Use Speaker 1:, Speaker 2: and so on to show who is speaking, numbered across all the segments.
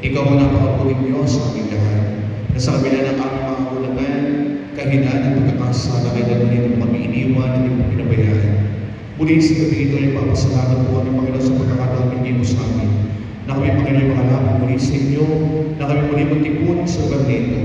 Speaker 1: Ikaw ang napakapuling Diyos sa aming lahat, na sa kabila ng aming mga kakulangan, kahinaan at pagkakasala, kailan mo nito kami iniwan at hindi pinabayaan. Muli sa gabi ito ay papasalamat po kami, Panginoon, sa pagkakataon hindi mo sa amin, na kami, Panginoon, makalapit muli sa inyo, na kami muli magtipon sa lugar nito,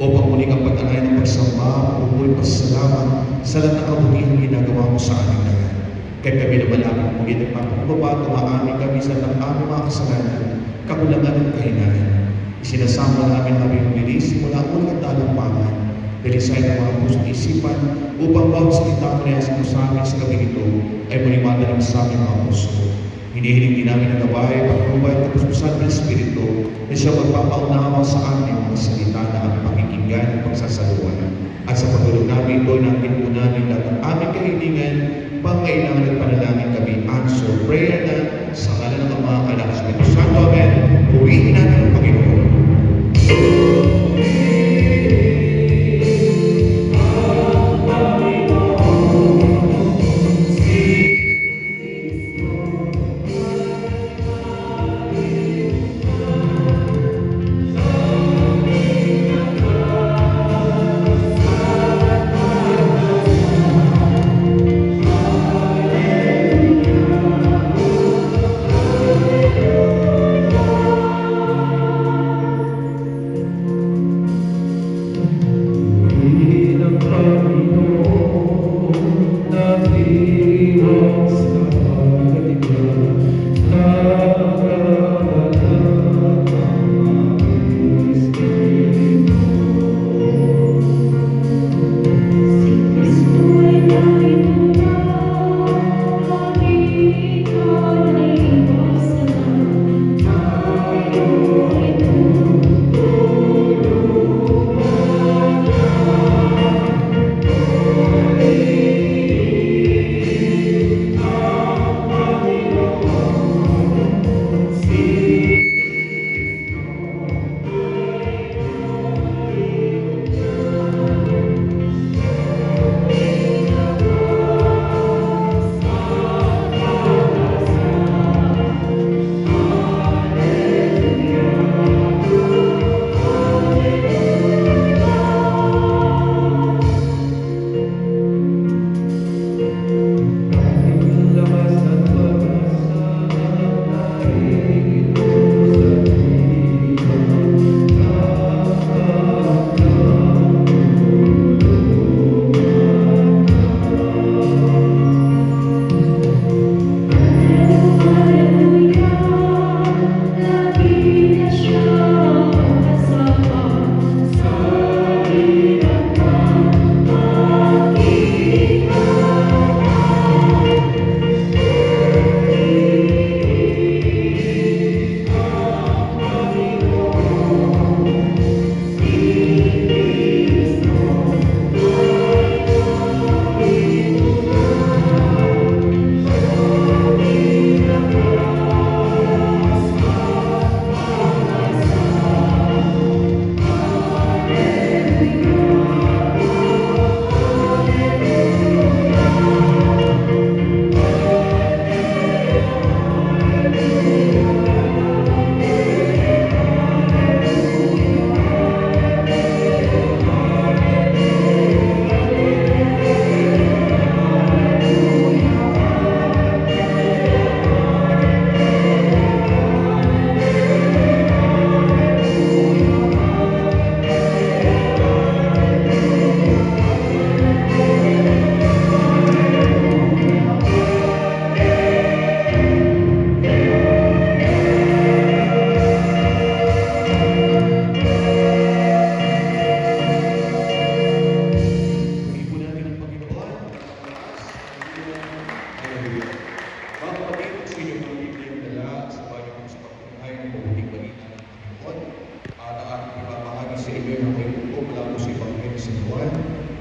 Speaker 1: upang muli kang pag-alay ng pagsamba, pupuri, pasalamat sa lahat ng kabutihan ginagawa mo sa aming lahat. Kaya kami na malapit muli ng pagpapababa, tumaamin kami sa ng aming mga kasalanan, kakulangan at kahinaan. Isinasama namin aming bilis mula unang talampakan, dalisay ng mga pusong isipan, upang bawat salita mo na sa amin sa gabi ito ay muli madalang sa aming mga puso. Hinihiling din namin ang gabay, pagpubay at kapustusan ng Espiritu na siya magpapaunawa sa amin mga salita na aming pakikinggan at pagsasaluhan. At sa pagulong namin ito, natin po namin lahat ng aming kahilingan, pangailangan at panalangin kami answer prayer na sa ngalan ng Ama, Anak, Espiritu Santo. Amen. Purihin natin ang Panginoon.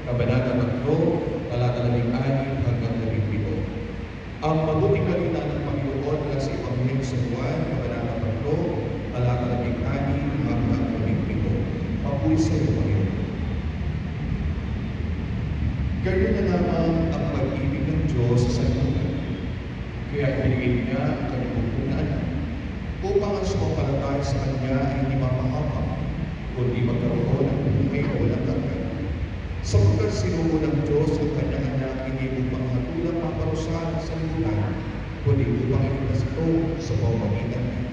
Speaker 1: Kabanata 3, talata 16 hanggang 17. Ang mabuting balita ng Panginoon mula sa Ebanghelyo sa Juan, Kabanata 3, talata 16 hanggang 17. Papuri sa iyo, Panginoon. Ganyan na lamang ang pag-ibig ng Diyos sa sanlibutan. Kaya ibigay niya ang kanyang na anak upang ang sumampalataya sa Kanya ay hindi mapahamak, kundi magkaroon ng buhay na walang hanggan. Sapagkat sinugo ng Diyos ang Kanyang anak, hindi upang hatulang maparusahan sa libutan, kundi upang iligtas ito sa pamamagitan niya.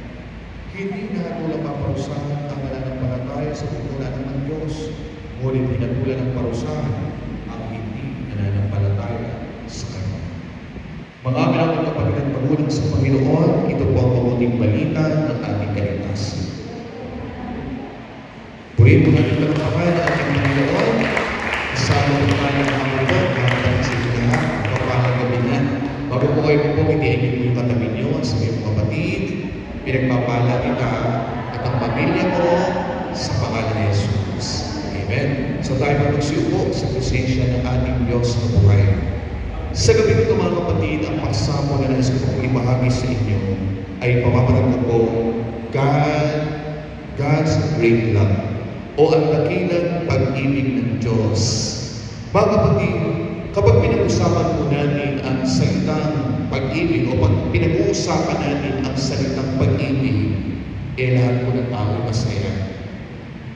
Speaker 1: Hindi hatulang maparusahan ang nananampalataya sa pagkukunan ng Diyos, ngunit hinatulan ng parusahan ang hindi nananampalataya sa Kanya. Mga minamahal na kapatid at magulang sa Panginoon, ito po ang mabuting balita ng ating kaligtasan. Purihin po natin ang pangalan ng ating Panginoon. Kasama po tayo ng mga kapatid, mga kapatid na kapalang gabi na. Bago po kayo po, itiigin po yung katabi niyo sa iyong kapatid. Pinagpapala kita at ang pamilya mo sa pangalan ni Jesus. Amen. So tayo po magsiupo sa presensya ng ating Diyos na buhay. Sa gabi nito mga kapatid, ang pagsamo na nais ko pong ibahagi sa inyo ay pamamarag ko po God's great love o ang dakilang pag-ibig ng Diyos. Mga kapatid, kapag pinag-usapan po natin ang salitang pag-ibig o pag pinag-uusapan natin ang salitang pag-ibig, lahat po ng tao ay masaya.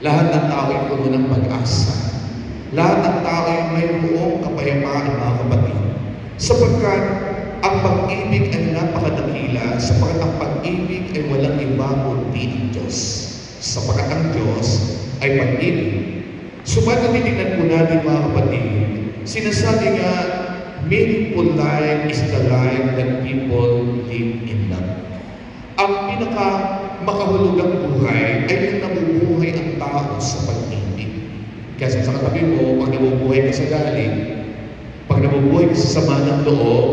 Speaker 1: Lahat ng tao ay puno ng pag-asa. Lahat ng tao ay mayroong kapayapaan, mga kapatid. Sapagkat ang pag-ibig ay napakadakila, sapagkat ang pag-ibig ay walang iba kundi ang Diyos. Sapagkat ang Diyos ay pag-ibig. Subalit titignan po natin mga kapatid, sinasabi nga, meaningful life is the life that people live in love. Ang pinaka makahulugang buhay ay yung nabubuhay ang tao sa pag-ibig. Kasi sa katabi mo, pag nabubuhay ka sa galing, pag nabubuhay ka sa sama ng loob,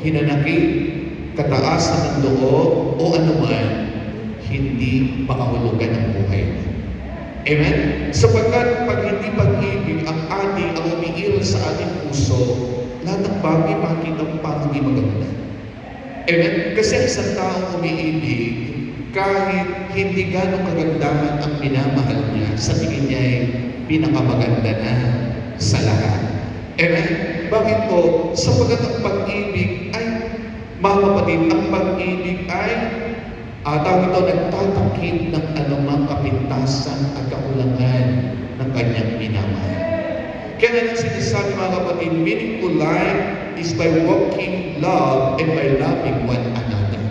Speaker 1: hinanakit, kataasan ng loob, o anuman, hindi makahulugan ang buhay mo. Amen? Sapagkat pag hindi pag-ibig ang ating ang umiiral sa ating puso, lahat ng bagay makikita mo parang hindi maganda. Amen? Kasi ang isang taong umiibig, kahit hindi gano'ng kagandahan ang minamahal niya, sa tingin niya ay pinakamaganda na sa lahat. Amen? Bakit po? Sapagkat ang pag-ibig ay, mga kapatid, ang pag-ibig ay tawag ito, nagtatakip ng anumang kapintasan at kakulangan ng kanyang minamahal. Kaya nang sinasabi mga kapatid, meaningful life is by walking love and by loving one another.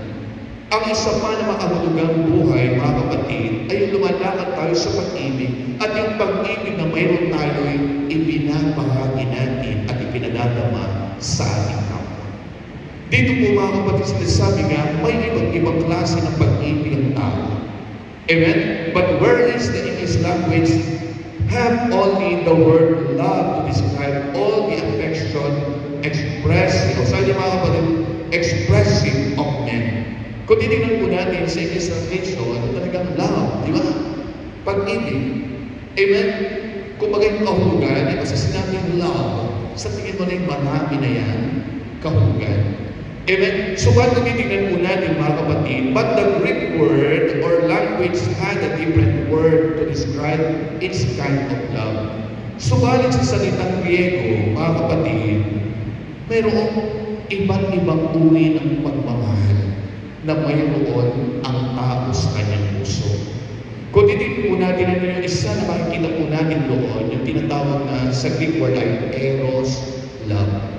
Speaker 1: Ang isa pa na makahulugang buhay, mga kapatid, ay lumalakad tayo sa pag-ibig at yung pag-ibig na mayroon tayo ay ibinabahagi natin at ipinadadama sa ating kapwa. Dito po mga kapatid, sinasabi nga, may iba't ibang klase ng pag-ibig ng tao. Amen? But where is the English language have only the word love to describe all the affection expressing, o sabi mga kapatid, expressing of men. Kung titignan po natin sa English translation, ito talagang love, di ba? Pag-ibig. Amen? Kung maging kahulugan, kasi sinabing love, sa tingin mo na yung marami na yan, kahulugan. Amen? So, kung titignan po natin mga kapatid, but the Greek word or language had a different word to describe its kind of love. Subalit sa salitang Griego, mga kapatid, mayroong iba't ibang uri ng pagmamahal na mayroon ang tao sa kanyang puso. Kung titignan po natin ano yung isa na makikita po natin doon, yung tinatawag na sa Greek word ay eros, love.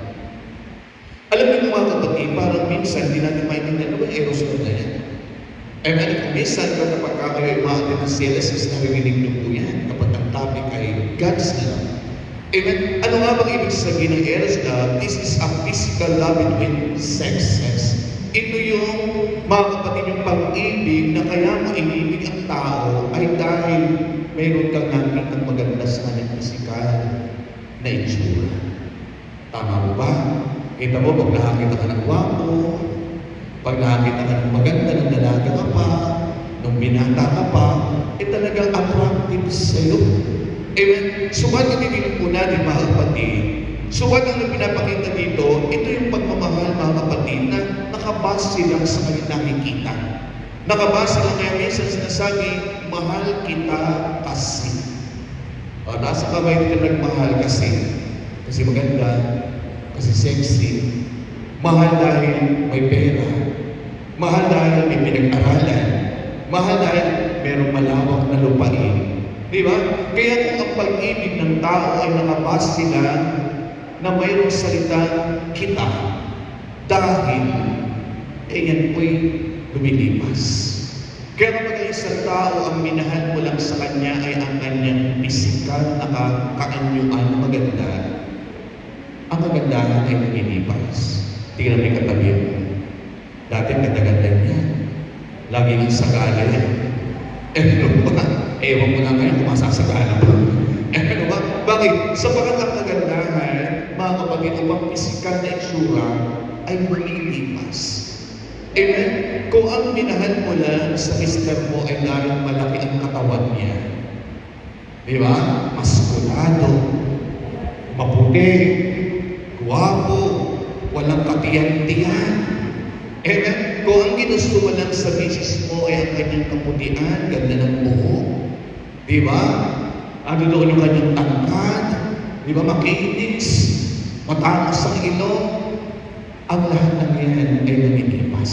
Speaker 1: Alam niyo mga kapatid, parang minsan hindi natin maintindihan ano ba yung eros love na yan? Kung minsan kapag kayo ay umaatin ng CLSS, narinig niyo po yan kapag ang topic ay God's love. Amen? Ano nga bang ibig sabihin ng eros love? This is a physical love between sexes. Ito yung, mga kapatid, yung pag-ibig na kaya mo inibig ang tao ay dahil mayroon kang nakita ng maganda sa kanyang pisikal na itsura. Tama mo ba? Kita mo, pag nakakita ka ng gwapo, pag nakakita ka ng maganda ng dalaga ka pa, nung binata ka pa, talagang attractive sa'yo. Amen? Subalit titignan po natin, mga kapatid, subalit ang pinapakita dito, ito yung pagmamahal, mga kapatid, na nakabase lang sa kanyang nakikita. Nakabase lang kaya minsan sinasabi, mahal kita kasi. Nasa kamay dito nagmahal kasi. Kasi maganda, kasi sexy. Mahal dahil may pera. Mahal dahil may pinag-aralan. Mahal dahil merong malawak na lupain. Di ba? Kaya kung ang pag-ibig ng tao ay nakabase sila na mayroong salitang kita, dahil, yan po'y lumilipas. Kaya kapag isang tao ang minahal mo lang sa kanya ay ang kanyang pisikal na kaanyuan maganda, ang kagandahan ay lumilipas. Tingnan mo yung katabi mo. Dati ganda-ganda niya. Lagi nang sagala niya. Ano ba? Ewan mo lang ngayon kung masasagala pa. Ano ba? Bakit? Sapagat ang kagandahan, mga kapatid, upang pisikal na itsura ay lumilipas. Amen? Kung ang minahal mo lang sa mister mo ay dahil malaki ang katawan niya. Di ba? Maskulado, maputi, guwapo, walang katiyan-tiyan. Amen? Kung ang ginusto mo lang sa misis mo ay ang kanyang kaputian, ganda ng buhok. Di ba? Ano doon yung kanyang tangkad? Di ba? Makinis, matangos ang ilong. Ang lahat ng yan ay lumilipas.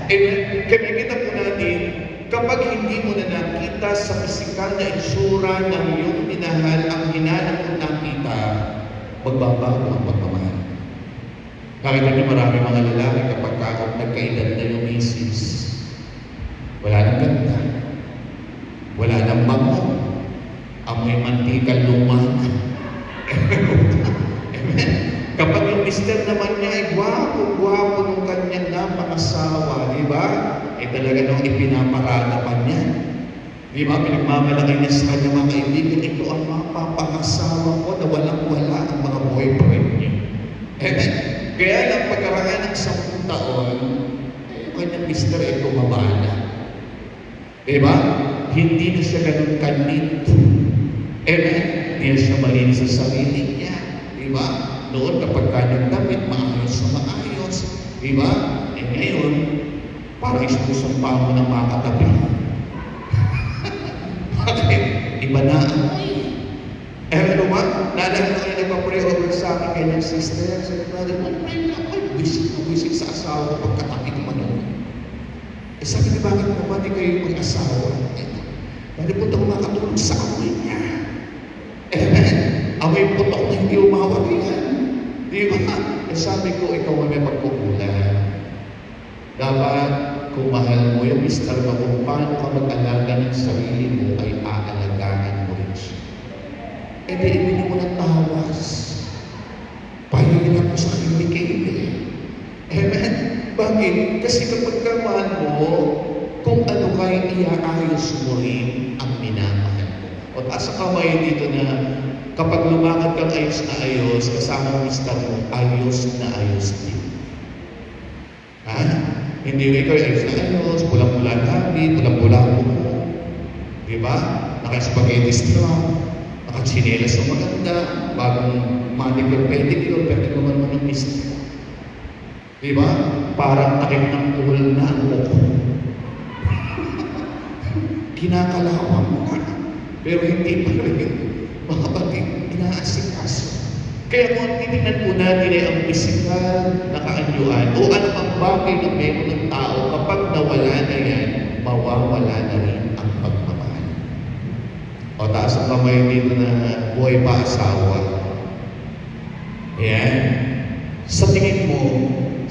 Speaker 1: Amen? Kaya kita po natin, kapag hindi mo na nakita sa pisikal na itsura ng iyong minahal, ang hinanap mo nakita, magbabago ang pagmamahal. Nakita niyo marami mga lalaki kapag nagkaedad na yung misis, wala nang ganda, wala nang bango, amoy mantikal lumanan. Amen? Kapag yung mister naman niya ay gwapo ng kanyang napakasawa, di ba? Talaga nung ipinaparada pa niya. Di ba? Pinagmamalaki niya sa kanya mga kaibigan, ito ang mapapangasawa ko na walang-wala ang mga boyfriend niya. Amen? Kaya lang pagkaraan ng 10 taon, yung kanyang mister ay tumaba na. Di ba? Hindi na siya ganun kanito. Amen? Hindi na siya malinis sa sarili niya. Di ba? Noon kapag kanyang damit, maayos na maayos. Di ba? Ngayon, parang isusumpa mo ng mga katabi. Bakit? Iba na amoy. Ano ba? Naalala ko na nagpa-pray over sa akin kanyang sister. Sabi ko, pray na ako. Wisit sa asawa ko pagkatabi ko manoon. Sabi niya, bakit mo ba di kayo mag-asawa? Bakit po ito makatulog sa amoy niya? Amoy putok na hindi umawag yan. Di ba? Sabi ko, ikaw may pagkukulang. Dapat, kung mahal mo yung mister mo, kung paano ka mag-alaga ng sarili mo, ay aalagaan mo rin siya. Di ibili mo ng tawas. Pahihirap mo sa kinikili. Amen? Bakit? Kasi kapag kamahal mo, kung ano kayo iaayos mo rin ang minamahal mo. O taas ang kamay dito na kapag lumakad kang ayos na ayos, kasama ang mister mo, ayos na ayos din. Ha? Hindi mo ikaw ayos na ayos, pulang-pula labi, pulang-pula mo. Diba? Naka-spaghetti straw, naka-chinelas na maganda, bagong manicure, pedicure, pwede naman mo ng mister. Diba? Parang takip ng uhol na ang mukha. Kinakalawang mo na. Pero hindi pa rin. Mga kapatid, inaasikaso. Kaya kung titignan po natin ay ang pisikal na kaanyuan o ano ang bagay na meron ng tao, kapag nawala na yan, mawawala na rin ang pagmamahal. O taas ang kamay dito na buhay pa asawa. Yan. Sa tingin mo,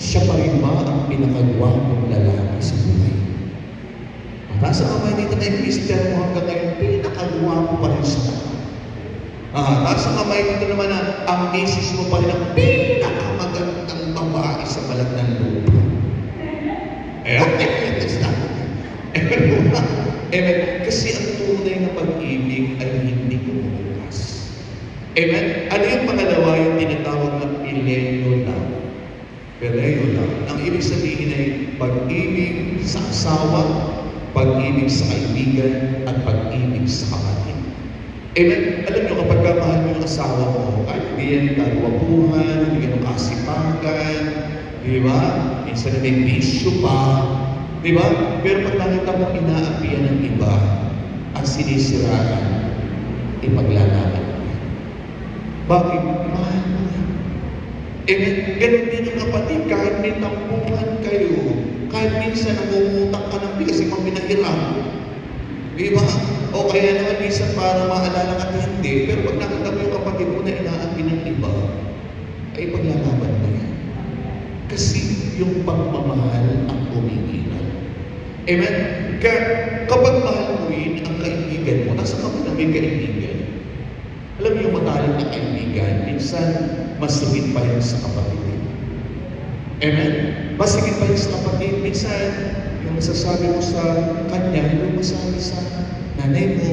Speaker 1: siya pa rin ba ang pinakagwapong lalaki sa buhay? Taas ang kamay dito na yung mister mo hanggang ngayon, pinakagwapo pa rin siya. Taas ang kamay dito naman na ang misis mo pa rin ang pinakamagandang babae sa balat ng lupa. Amen. Kasi ang tunay na pag-ibig ay hindi kumukulas. Amen. Ano yung pangalawa yung tinatawag na Phileo love? Phileo love. Ang ibig sabihin ay pag-ibig sa asawa, pag-ibig sa kaibigan, at pag-ibig sa kapatid. Amen. Alam nyo, kapag kamahal mo yung asawa mo, ay hindi yan kagwapuhan, hindi yan kasipagan, di ba? Minsan na may bisyo pa, di ba? Pero pag nakita mo inaapian ng iba at sinisiraan, ipaglalaban mo. Bakit? Mahal mo yan. Amen. Ganun din ang kapatid, kahit may tampuhan kayo, Kahit minsan namumutang ka ng bigas, ibang pinahiram. Di ba? O kaya naman minsan para maalala ka hindi, pero pag nakita mo yung kapatid mo na inaangkin ng iba, ay paglalaban mo yan. Kasi yung pagmamahal ang umiiral. Amen? Kaya kapag mahal mo rin ang kaibigan mo, nasa kami na may kaibigan, alam mo yung matalang na kaibigan, minsan masigit pa yan sa kapatid. Amen? Masigit pa yan sa kapatid. Minsan, yung masasabi mo sa kanya, yung masasabi sa nanay mo,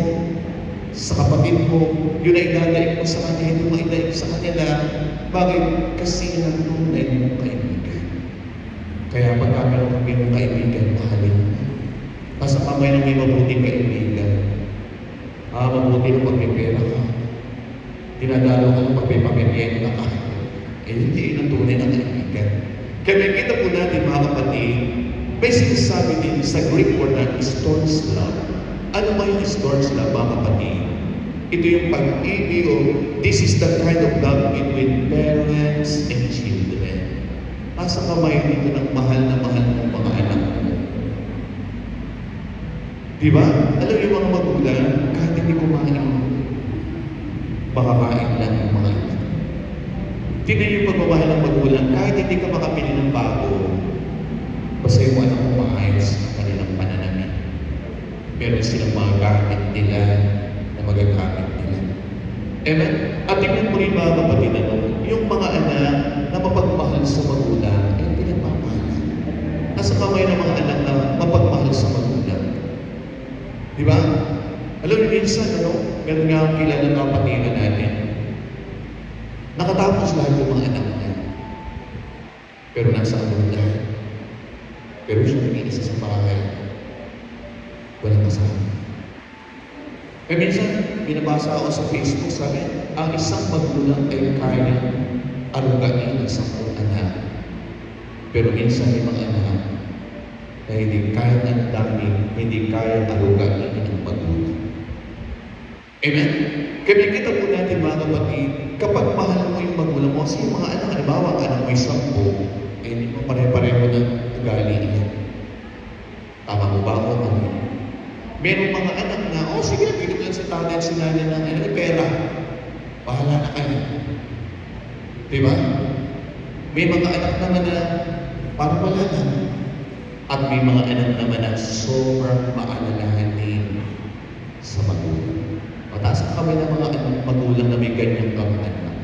Speaker 1: sa kapatid mo, yun ay dadaig mo sa kanya, hindi mo idaig sa kanila. Bakit? Kasi yan ang tunay mong kaibigan. Kaya pagka meron kami mong kaibigan, mahalin mo. Nasa kamay ng may mabuting kaibigan. Mabuti ng pagpipera ka. Dinadalo ka ng pagpipamerienda ka. Hindi yun ang tunay ng kaibigan. Kaya nakikita po natin mga kapatid, may sinasabi din sa Greek word na storge love. Ano ba yung storge love mga kapatid? Ito yung pag-ibig o this is the kind of love between parents and children. Nasa kamay dito ng mahal na mahal ng mga anak mo. Diba? Alam yung mga magulang, kahit hindi kumain, makakain lang yung mga anak. Tingnan yung pagmamahal ng magulang, kahit hindi ka makapili ng bago, basta yung anak mo maayos ang kanilang pananamit. Meron silang mga gamit nila na magagamit nila. Amen? At tingnan mo rin mga kapatid, yung mga anak na mapagmahal sa magulang, ay pinagpapala. Nasa kamay ng mga anak na mapagmahal sa magulang. Diba? Alam niyo minsan, meron nga ang kilala ng kapatiran natin. Nakatapos lahat yung mga anak niya. Pero nasa lahat. Pero siya nag-iisa sa bahay. Walang kasama. Kaya minsan, binabasa ako sa Facebook, sabi, ang isang magulang ay kaya arugain ng 10 anak. Pero minsan may mga anak na hindi kaya ng dami, hindi kaya arugain ng magulang. Amen? Kaya kita po natin mga kapatid, kapag mahal mo yung magulang mo, kasi yung mga anak, halimbawa, ang anak mo yung 10, hindi mo pare-pareho ng ugali yan. Tama mo ba ako? Merong mga anak na, sige, nagiging lang sa tatay at sinanay ng pera. Bahala na kayo. Diba? May mga anak naman na parang wala na. At may mga anak naman na sobrang maalalahanin sa magulang. Mataas ang kami ng mga magulang na may ganyang kang anak.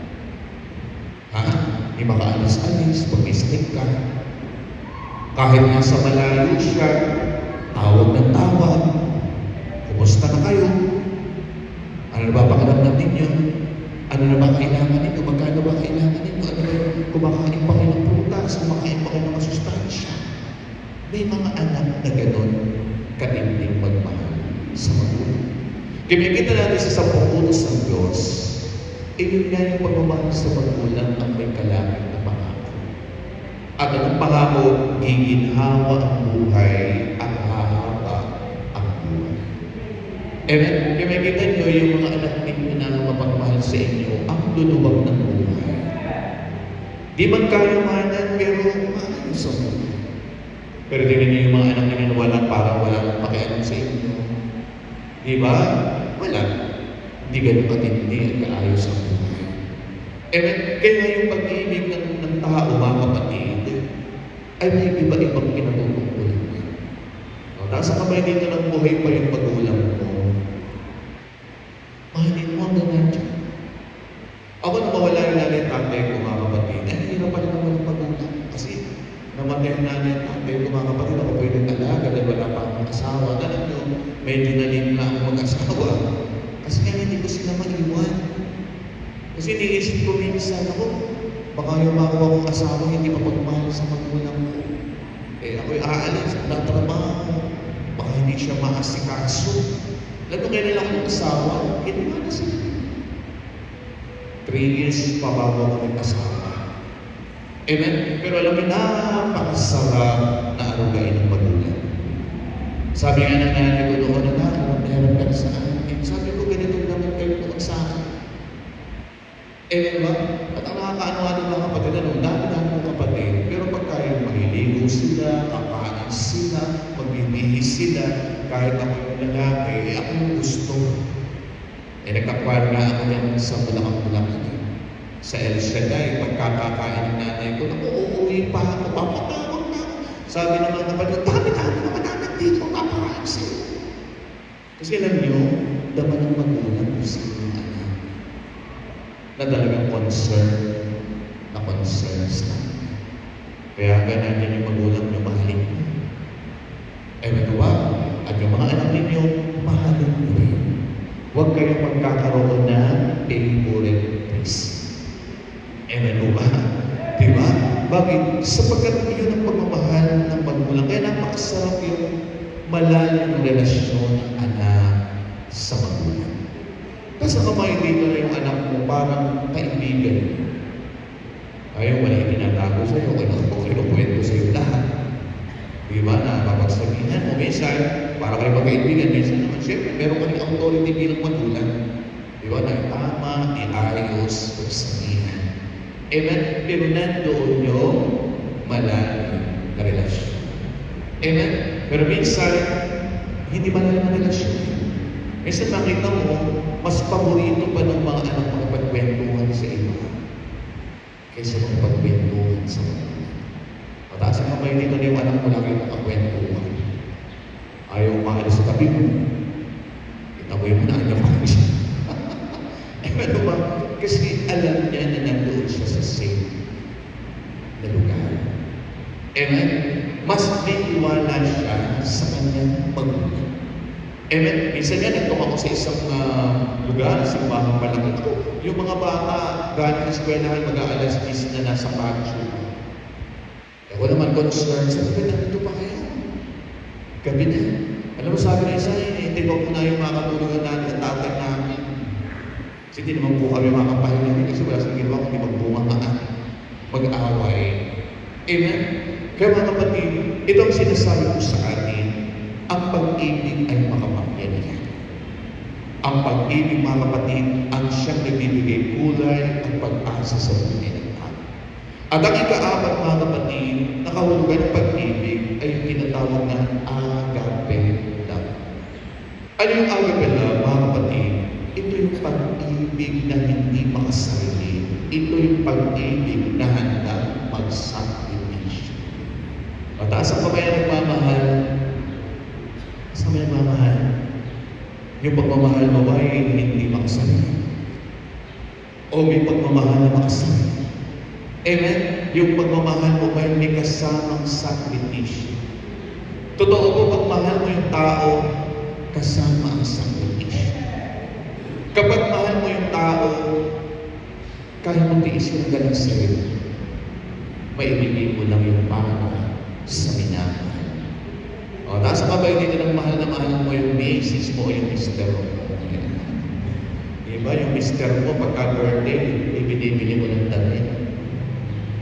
Speaker 1: May mga alis-alis, pag may sakit ka. Kahit nasa malayo siya, tawag ng tawag. Kumusta na kayo? Ano na ba pakiramdam ninyo? Ano na ba kailangan ninyo? Magkano ba kailangan ninyo? Ano ba kumakain pa kayo ng prutas? Kumakain pa kayo ng masustansya? May mga anak na gano'n kaimling magmahal sa magulang. Kaya kita natin sa 10 utos ng Diyos, yun nga yung pagmamahal sa magulang ang may kalangit na pangako. At ang pangako, giginhawa ang buhay at hahaba ang buhay. Amen? Kaya makikita nyo yung mga anak ninyo na mapagmahal sa inyo, ang luluwag ng buhay. Di man kayo mahanan, pero maayos sa buhay. Pero tingnan nyo yung mga anak ninyo na parang walang pakialam sa inyo. Di ba? Wala. Hindi ganun katindi at kaayos ang buhay. Amen? Kaya yung pag-ibig ng tao, mga kapatid, ay may iba-ibang pinatutungkulan niya. Nasa kamay dito ng buhay pa yung magulang mo. Mahalin mo ang nandiyan. Ako na mawala yung nanay at tatay ko, mga kapatid. Hirap pa rin naman ang magulang. Kasi namatay ang nanay at tatay ko, mga kapatid. Ako pwedeng alaga dahil wala pa akong asawa. Alam nyo, medyo nalim na akong mag-asawa. Kasi kaya hindi ko sila maiwan. Kasi iniisip ko minsan ako, baka yung makuha kong asawa hindi mapagmahal sa magulang ko. Ako'y aalis, tatrabaho. Baka hindi siya maasikaso. Alam mo, kailan ako ng asawa, ginawa na sila. 3 years pa bago ako ng asawa. Amen? Pero alam mo, napakasarap na arugain ng magulang. Sabi nga ng nanay ko noon, meron ka sa akin. Sabi ko, ganito naman kayo noon sa akin. Ba? At ang nakakaano-ano mga kapatid, dami-dami mga kapatid. Pero pag kayo mahiligo sila, kakain sila, magbibihis sila, kahit ako yung lalaki, ako yung gusto. Nagkakwar nga ako yan sa Bulacan. Sa El Shaddai, pagkakakain ng nanay ko, uuwi pa ako, papatawag na ako. Sabi naman kapatid, dami-dami naman namin dito, kapakain sila. Kasi alam nyo, daman ng magulang kung sino ang anak na talagang concern sa anak. Kaya ganyan yung magulang nyo, mahalin nyo. Magawa, at yung mga anak ninyo, mahalin nyo rin. Huwag kayong magkakaroon ng favorite place. Magawa, diba? Bakit? Sapagkat yun ang pagmamahal ng magulang. Kaya napakasarap yung malalim ng relasyon ng anak sa magulang. Kasi kamay dito na yung anak mo, parang kaibigan. Ayaw, wala yung tinatago sa'yo, kinukwento sa'yo lahat. Diba na, papagsabihan mo, minsan, para kayo magkaibigan, minsan naman, siyempre, meron ka rin authority bilang magulang. Diba na, tama, iayos, pagsabihan. Amen? Pero nandoon yung malalim na relasyon. Amen? Pero minsan, hindi malalim na relasyon. Minsan makita mo, mas paborito pa ng mga anak makapagkwentuhan sa iba kaysa makapagkwentuhan sa mga. Mataas ang kamay dito na yung anak mo lagi makakwentuhan. Ayaw maalis sa tabi mo. Kita mo yung mananya pa siya. Ano ba? Kasi alam niya na nandoon siya sa safe na lugar. Amen? Mas niniwala siya sa kanyang magulang. Amen? Minsan nga, nagtong ako sa isang lugar, sa mga malaki ko. Yung mga bata, galing sa eskwelahan, mag-aalas 10 na nasa patio. Ako naman concerned, sabi ko, nandito pa kayo? Gabi na. Alam mo, sabi na isa, hindi ba po na yung mga katulungan natin at tatay namin? Kasi hindi naman po kami makapahinga kasi wala sa ginawa kundi magbungaan, mag-away. Amen? Kaya mga kapatid, ito ang sinasabi ko sa atin, ang pag-ibig ay makapangyarihan. Ang pag-ibig, mga kapatid, ang siyang nagbibigay kulay at pag-asa sa buhay ng tao. At ang ika-apat, mga kapatid, nakahulugan ng pag-ibig ay yung tinatawag na agape love. Ano yung agape love, mga kapatid? Ito yung pag-ibig na hindi makasarili. Ito yung pag-ibig na handang magsakripisyo. Mataas ang kamay ang nagmamahal. Sa may nagmamahal. Yung pagmamahal mo ay hindi makasarili. O may pagmamahal na makasarili. Amen? Yung pagmamahal mo ay may kasamang sakripisyo. Totoo po, pagmahal mo yung tao, kasama ang sakripisyo. Kapag mahal mo yung tao, kaya mo tiisin ang galang sa'yo, maibigay mo lang yung para sa minamahal. O, nasa kabay dito ng mahal na mahal mo yung misis mo o yung mister mo. Diba, yung mister mo, pagka-birthday, ibinibili mo ng damit.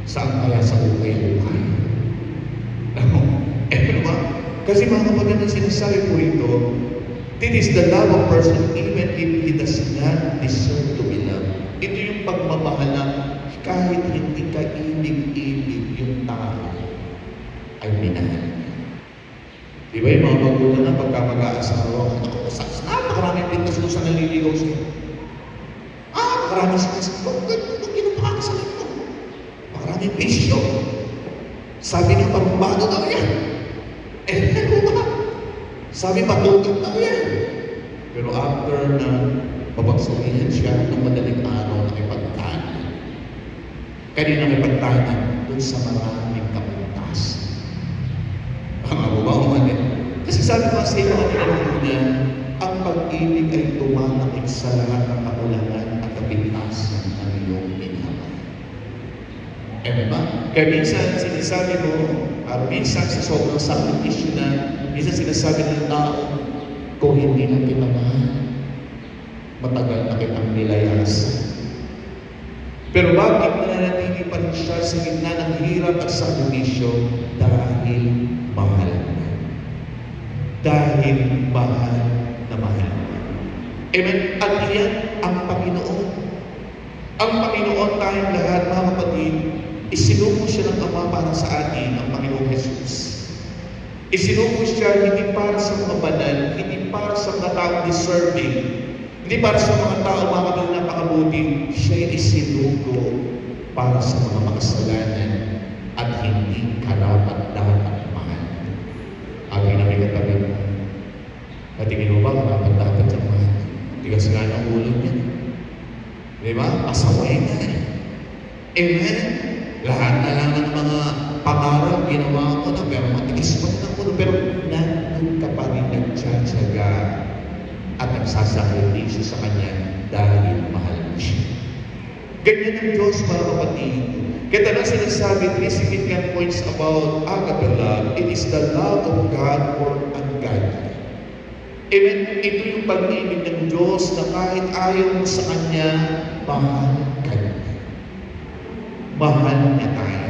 Speaker 1: Saan kaya sa ukay-ukay? Diba? Kasi mga kapatid ang sinasabi po rito, it is the love of person even if he does not deserve to be loved. Ito yung pagmamahal na kahit hindi ka ibig-ibig yung tao ay minahal. Di ba yung mga magulang na pagka mag-aasawa, napakaraming pintas mo sa naliligaw sa'yo. Napakaraming sinas ko, ganito ginapakasalit mo. Napakaraming bisyo. Sabi niya, parumbado daw yan. Ano ba? Sabi, matutog daw yan. Pero after na mapagsabihan siya ng madaling araw na ipagtahan. Kanina ipagtahan doon sa maraming kapuntas. Ang ba umalit? Kasi sabi ko sa iyo kanina, ang pag-ibig ay tumatakip sa lahat ng kakulangan at kapintasan ng iyong minamahal. Ba? Kaya minsan sinasabi mo, minsan sa sobrang sakripisyo na, minsan sinasabi ng tao, kung hindi na kita mahal, matagal na kitang nilayasan. Pero bakit nananatili pa rin siya sa gitna ng hirap at sakripisyo? Dahil mahal na. Dahil mahal na mahal na. Amen? At iyan ang Panginoon. Ang Panginoon tayong lahat, mga kapatid, isinuko siya ng Ama para sa atin, ang Panginoong Jesus. Isinugo siya hindi para sa mga banal, hindi para sa mga taong deserving, hindi para sa mga taong mga napakabuti. Siya isinugo para sa mga makasalanan at hindi karapat-dapat mahal. Abi na may katabi mo. Patingin mo ba karapat-dapat sa mahal? Tigas nga ng ulo niya. Di ba? Pasaway na eh. Amen? Lahat na lang ng mga pangarap, ginawa ko na, pero matigas pa rin ang ulo. Pero nandun ka pa rin nagtsatsaga at nagsasakripisyo sa Kanya dahil mahal mo siya. Ganyan ang Diyos, mga kapatid. Kaya talagang sinasabi, three significant points about agape love. It is the love of God for ungodly. Amen? Ito yung pag-ibig ng Diyos na kahit ayaw mo sa Kanya, mahal ka niya. Mahal niya tayo.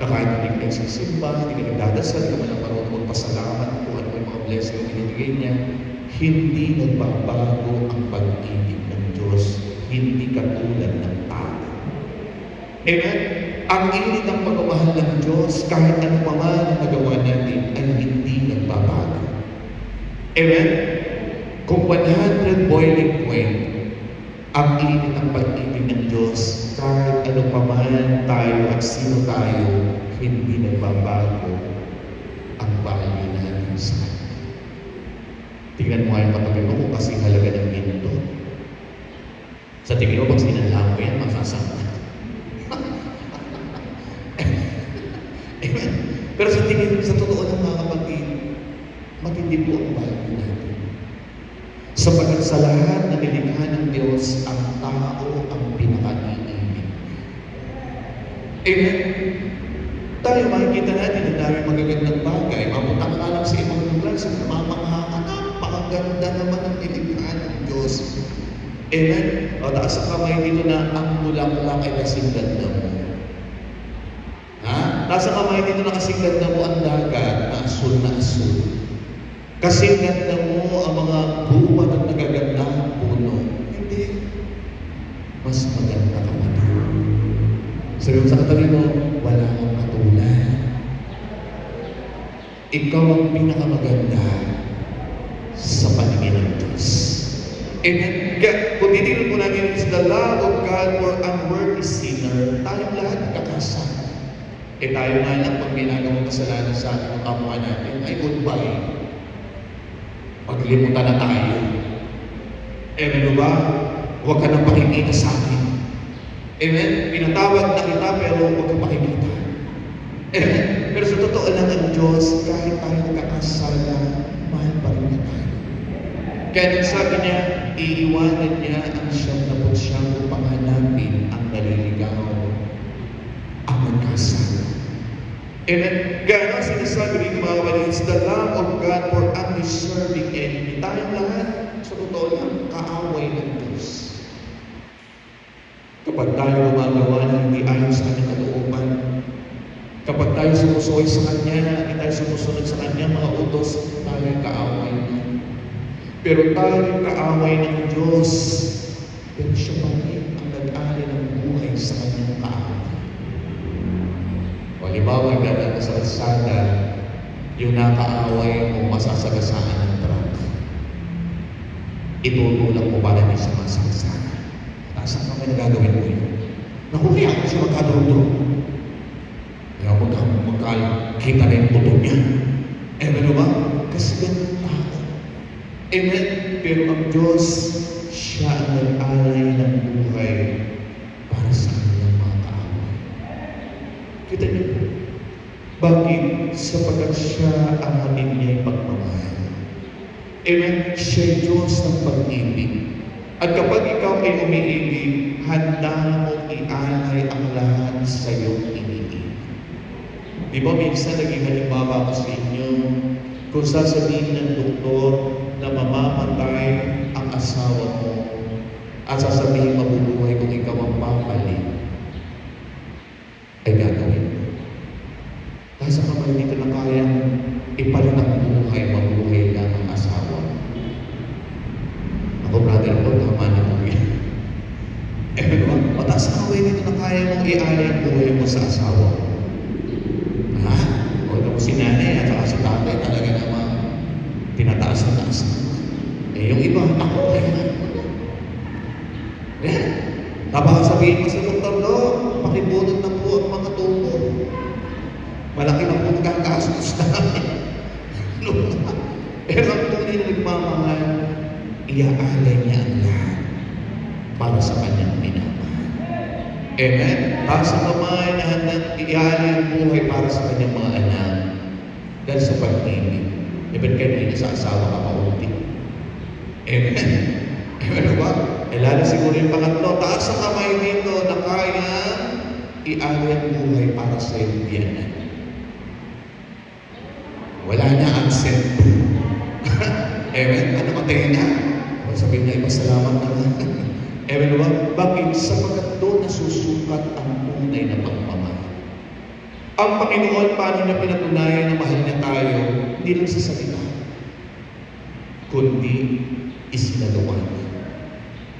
Speaker 1: Na kahit hindi ka nagsisimba, hindi ka nagdadasal, hindi ka man ang marunong magpasalamat kung ano yung mga blessing na binibigay niya, hindi nagbabago ang pag-ibig ng Diyos. Hindi katulad ng tao. Amen? Ang init ng pagmamahal ng Diyos, kahit ano pa man ang nagawa natin, ay hindi nagbabago. Amen? Kung 100 boiling point, ang init ng pag-ibig ng Diyos, kahit ano pa man tayo at sino tayo, hindi nagbabago ang value natin sa Kanya. Tingnan mo nga yung katabi mo kung kasing halaga ng ginto. Sa tingin mo, pag sinanlang mo yan, masasama. Amen? Pero sa tingin, sa totoo ng mga kapatid, matindi po ang value natin. Sapagkat sa lahat na nilikha ng Diyos, ang tao ang pinaka-iibig. Amen? Tayo makikita natin ang dami magagandang bagay. Mapunta ka lang sa ibang lugar, sa namamangha ka, napakaganda naman ang nilikha ng Diyos. Amen? O taas ang kamay dito na ang bulaklak ay kasing ganda mo. Ha? Taas ang kamay dito na kasing ganda mo ang dagat na asul na asul. Kasing ganda mo ang mga buwan at nagagandang puno. Hindi. Mas maganda ka pa doon. Sabi mo sa katabi mo, wala kang katulad. Ikaw ang pinakamaganda sa paningin ng Diyos. Amen. Kaya kung titignan po natin is the love of God for unworthy sinner, tayong lahat nagkakasama. Tayo nga lang pag ginagawang kasalanan sa ating mga kapwa natin, ay goodbye. Paglimutan na tayo. Amen ba? Huwag ka nang pakikita sa akin. Amen? Pinatawad na kita pero huwag ka pakikita. Amen? Pero sa totoo lang ang Diyos, kahit tayo nagkakasala, mahal pa rin niya tayo. Kaya nang sabi niya, iiwanan niya ang 79 upang hanapin ang naliligaw, ang magkasala. Amen? Kaya nga sinasabi dito mga kapatid, it's the love of God for undeserving enemy. Tayong lahat, sa totoo lang, kaaway ng Diyos. Kapag tayo gumagawa ng hindi ayon sa kanyang kalooban, kapag tayo sumusuway sa Kanya, hindi tayo sumusunod sa Kanya, mga utos, tayo kaaway niya. Pero tayo kaaway ng Diyos, pero siya pa rin ang nag-alay ng buhay sa Kanyang kaaway. O halimbawa, ganda sa kalsada, yung nakaaway mo masasagasaan ng truck. Itutulak mo para di siya masagasaan. Saan ka may nagagawin mo yun? Naku, kaya ako siya magkadurog-durog. Kaya magkakita na yung buto niya. Amen ba? Kasi ganun tao. Amen? Pero ang Diyos, siya ang nag-alay ng buhay para sa kanyang mga kaaway. Kita niyo po. Bakit? Sapagkat siya ang hatid niya yung pagmamahal. Amen? Siya Diyos ng pag-ibig. At kapag ikaw ay umiibig, handa mong ialay ang lahat sa iyong iniibig. Di ba minsan naging halimbawa ko sa inyo, kung sasabihin ng doktor na mamamatay ang asawa mo at sasabihin mabubuhay kung ikaw ang papalit, ay gagawin mo. Kasi kapag dito na kayang ipalit ang buhay, mabuhay lang ang asawa mo. Ako, brother ko, tama na po yan. Mataas na kaway dito na kaya mong ialay ang buhay mo sa asawa mo. Ha? O ito si nanay at saka si tatay. tatay talaga naman tinataas na taas. Yung iba, ako, yan. Baka sabihin mo sa doktor, no, pakibunod na po ang mga tubo. Malaki na po nagkakastos namin. Pero ang tunay na nagmamahal, iaalay niya ang lahat para sa kanyang minamahal. Amen? Para sa kamay na handang iaalay ang buhay para sa kanyang mga anak dahil sa pag-ibig. Even kanina sa asawa ka maunti. Amen? Amen ba? Lalo siguro yung pangatlo, taas ang kamay dito na kaya iaalay ang buhay para sa iyong biyanan. Wala na absent. Amen? Ano matay na? Kung sabihin niya, ipasalamat naman. Amen ba? Bakit? Sapagkat doon nasusukat ang tunay na pagmamahal. Ang Panginoon, paano niya pinatunayan na mahal niya tayo, hindi lang sa salita, kundi isinagawa niya.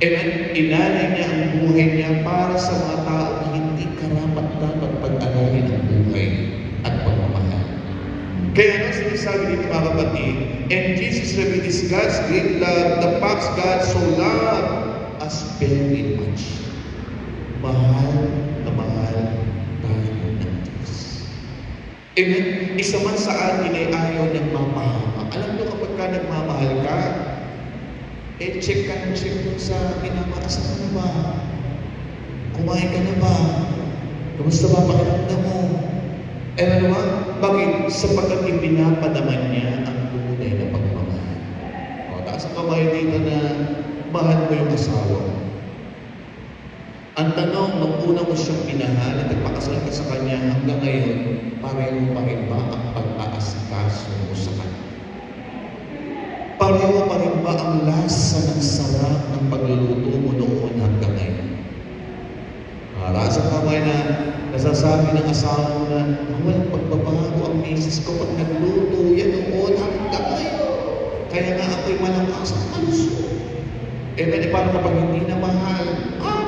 Speaker 1: Amen? Inalay niya ang buhay niya para sa mga tao na hindi karapat-dapat pag-alawin ang buhay at pagmamahal. Kaya nga sinasabi dito mga kapatid, and Jesus revealed this God's great love, the fact God so loved us very much. Mahal na mahal tayo ng Diyos. Amen? Isa man sa atin ay ayaw ng mamahama. Alam mo kapag ka nagmamahal ka, check ka ng check dun sa minamahal ka na ba? Kumain ka na ba? Kamusta ba pakiramdam mo? Ano ba? Bakit? Sapagkat ipinapadaman niya ang tunay na pagmamahal. Taas ang kamay dito na mahal mo yung asawa mo. Ang tanong, nung una mo siyang pinahal at nagpakasal ka sa kanya hanggang ngayon, pareho pa rin ba ang pag-aasikaso mo sa kanya? Pareho pa rin ba ang lasa ng sarap ng pagluluto mo noon hanggang ngayon? Taas ang kamay na nasasabi ng asawa mo na walang pagbabago ang misis ko pag nagluto yan noon hanggang ngayon. Kaya nga ako'y malakas ang kalusot. Pwede paano kapag hindi na mahal,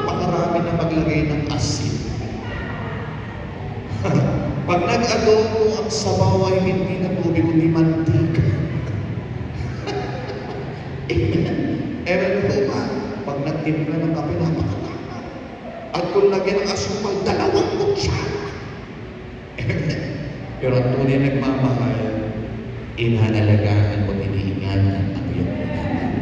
Speaker 1: pakarami na maglagay ng asin. Pag nag-adobo ang sabaw ay hindi na tubig, kundi mantika. Ewan ba? Pag nagtimpla ng kape, napakatama. At kung lagyan ng asukal, 2 kutsara. Pero ang tunay nagmamahal, inaalalagaan o iniingatan ang iyong minamahal.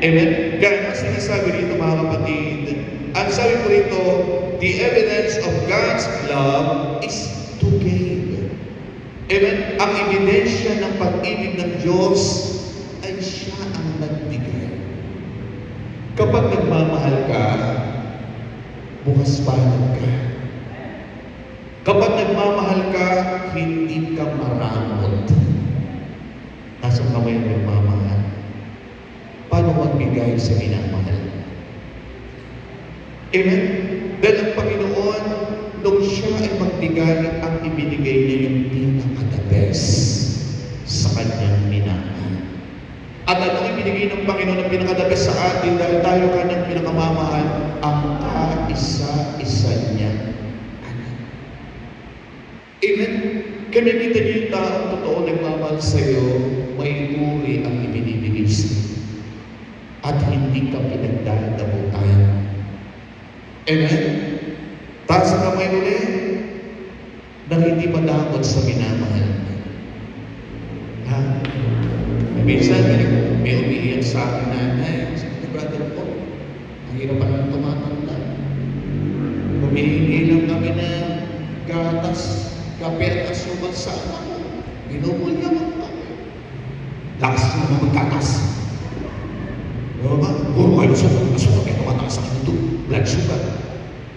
Speaker 1: Amen? Kaya ang sinasabi rito mga kapatid, ang sabi ko rito, the evidence of God's love is to give. Amen? Ang ebidensya ng pag-ibig ng Diyos ay siya ang nagbigay. Kapag nagmamahal ka, bukas palad ka. Kapag nagmamahal ka, hindi ka maramot. Nasa kamay ng nagmamahal. Paano magbigay sa minamahal? Amen? Dahil ang Panginoon, nung siya ay magbigay, ang ibinigay niya yung pinaka-the best sa kanyang minamahal. At anong ibinigay ng Panginoon ang pinaka-the best sa atin dahil tayo kanyang pinakamamahal? Ang kaisa-isa niya anak. Amen? Kaya nakita niyo yung taong totoo nagmamahal sa iyo, may uri ang ibinibigay sa iyo. At hindi ka pinagdadabutan. Amen? Taas ang kamay ulit na hindi madamot sa minamahal. Ha? Minsan, may umiiyak sa akin nanay. Sabi ni brother ko, ang hirap pa lang tumatanda. Humihingi lang kami ng gatas, kape at asukal sa anak ko. Binubulyaman kami. Lakas naman magkatas. Diba ba? Puro kayo sa asukal, kaya tumataas ang ito. Blood sugar.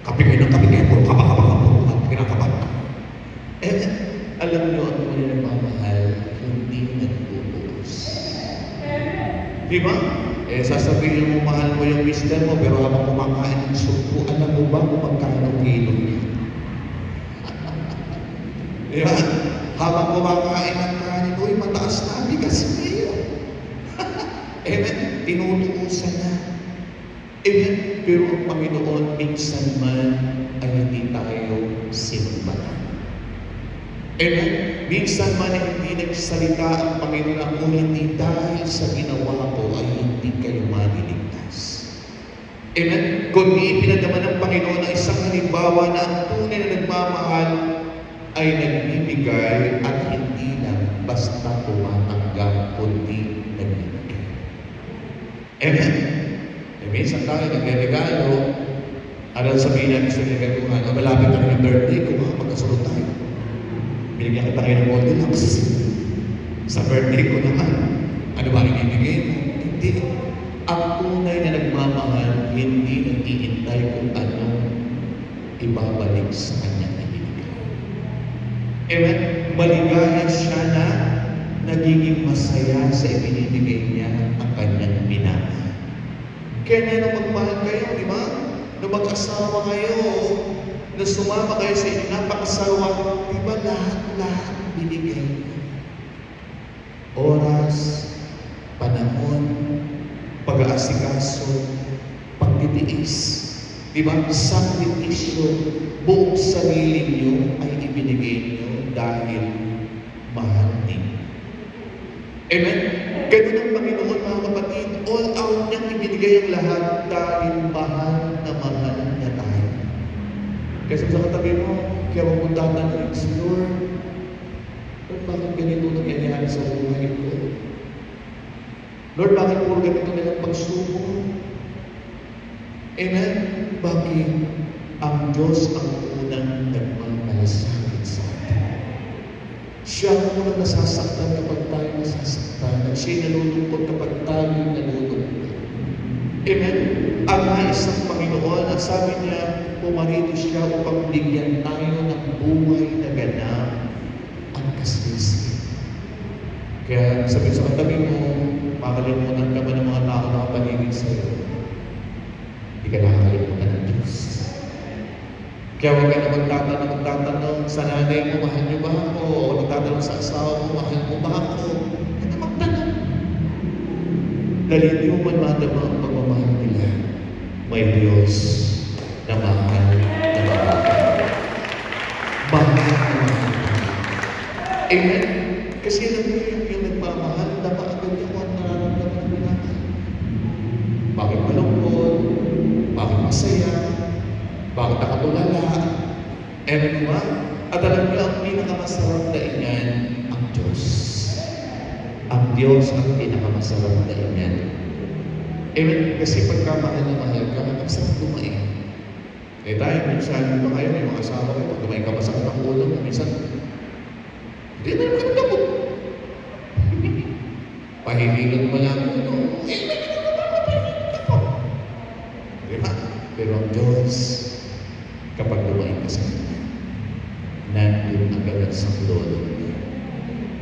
Speaker 1: Kape kayo ng kape, kaya puro kaba-kaba, puro kinakaba. Alam niyo ang tunay na pamahal, hindi nagbubukas. Diba? Sasabihin mo, mahal mo yung mister mo, pero habang kumakain ng suko, alam mo ba kung magkano kilo niya? Diba? Habang kumakain ng kanin, uy, mataas na, bigas niya. Amen? Tinutuusan na. Amen? Pero ang Panginoon, minsan man ay hindi tayo sinumbatan. Amen? Minsan man ay hindi nagsalita ang Panginoon kung hindi dahil sa ginawa ko ay hindi kayo maliligtas. Amen? Kundi pinadama ng Panginoon ang isang halimbawa na ang tunay na nagmamahal ay nagbibigay at hindi lang basta tumatanggap, kundi nagbibigay. Amen? Minsan tayo nagre-regalo, ano sabihin natin sa regaluhan, malapit na yung birthday ko, magkasunod tayo. Binigyan kita kayo ng Goldilocks. Sa birthday ko naman, ano ba ibibigay mo? Hindi. Ang tunay na nagmamahal, hindi nag-iintay kung ano ibabalik sa kanya na ibigay. Amen? Maligaya siya na nagiging masaya sa ibinibigay niya ang kanyang minamahal. Kaya nung magmahal kayo, di ba? Nung mag-asawa kayo, nung sumama kayo sa inyo, napakasawa, di ba lahat binigay? Oras, panahon, pag-aasikaso, pagtitiis, di ba? Sakripisyo, buong sarili niyo ay ibinigay niyo dahil mahal niyo. Amen? Ganun ang Panginoon, mga kapatid. All out niyang ibinigay ang lahat dahil mahal niya tayo. Kasi sa katabi mo, kaya mapunta na rin si Lord. Lord, bakit ganito nangyayari sa buhay ko? Lord, bakit puro ganito na lang pagsubok? Amen? Bakit ang Diyos ang unang nagmamalasakit sa atin? Siya ang unang nasasaktan kapag tayo nasasaktan. At siya'y nalulungkot kapag tayo nalulungkot. Amen? Ang nais ng Panginoon, at sabi niya, pumarito siya upang bigyan tayo ng buhay na ganap ang kasisi. Kaya sabi sa katabi mo, makalimutan ka ba ng mga tao na kapaligid sa iyo? Hindi ka nakakalimutan ng Diyos. Kaya huwag ka na magtatanong sa nanay mo, mahal niyo ba ako? O magtatanong sa asawa mo, mahal mo ba ako? Hindi ka magtanong. Dahil hindi mo man madama ang pagmamahal nila. May Diyos na mahal na mahal. Mahal na mahal. Amen? Kasi alam mo yung nagmamahal, napakagad ako ang nararamdaman ng minamahal. Bakit malungkot? Bakit masaya? Bakit nakatulala? Amen ba? At alam niyo, ang pinakamasarap na inyan, ang Diyos. Ang Diyos ang pinakamasarap na inyan. Amen? Kasi pagkamahal na mahal ka, ang sarap dumain. Eh tayo, minsan, ba kayo, may mga asawa kayo, pag dumain ka masakit ang ulo mo, minsan, hindi na naman kapag pahilingan mo lang, may ginagawa. Diba? Pero ang Diyos, kapag dumain ka sa Kanya, nandun agad ang saklolo niya.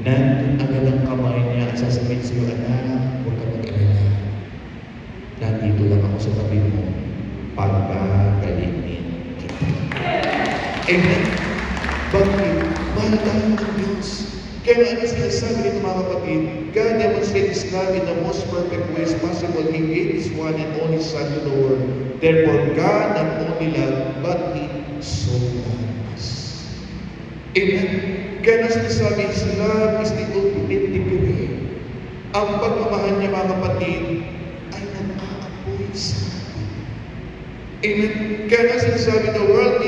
Speaker 1: Nandun agad ang kamay niya at sasabihin sa iyo, anak, huwag ka mag-alala. Nandito lang ako sa tabi mo, pagkagalingin kita. Amen? Bakit? Mahal tayo ng Diyos. Kaya ano sinasabi nito mga kapatid? God demonstrated His love in the most perfect ways possible. He gave His one and only Son to the world. Therefore, God not only loved, but He so loved us. Amen? Kaya ano sinasabi, His love is the ultimate degree. Ang pagmamahal niya mga kapatid ay nag-aapoy sa atin. Amen? Kaya ano sinasabi, the world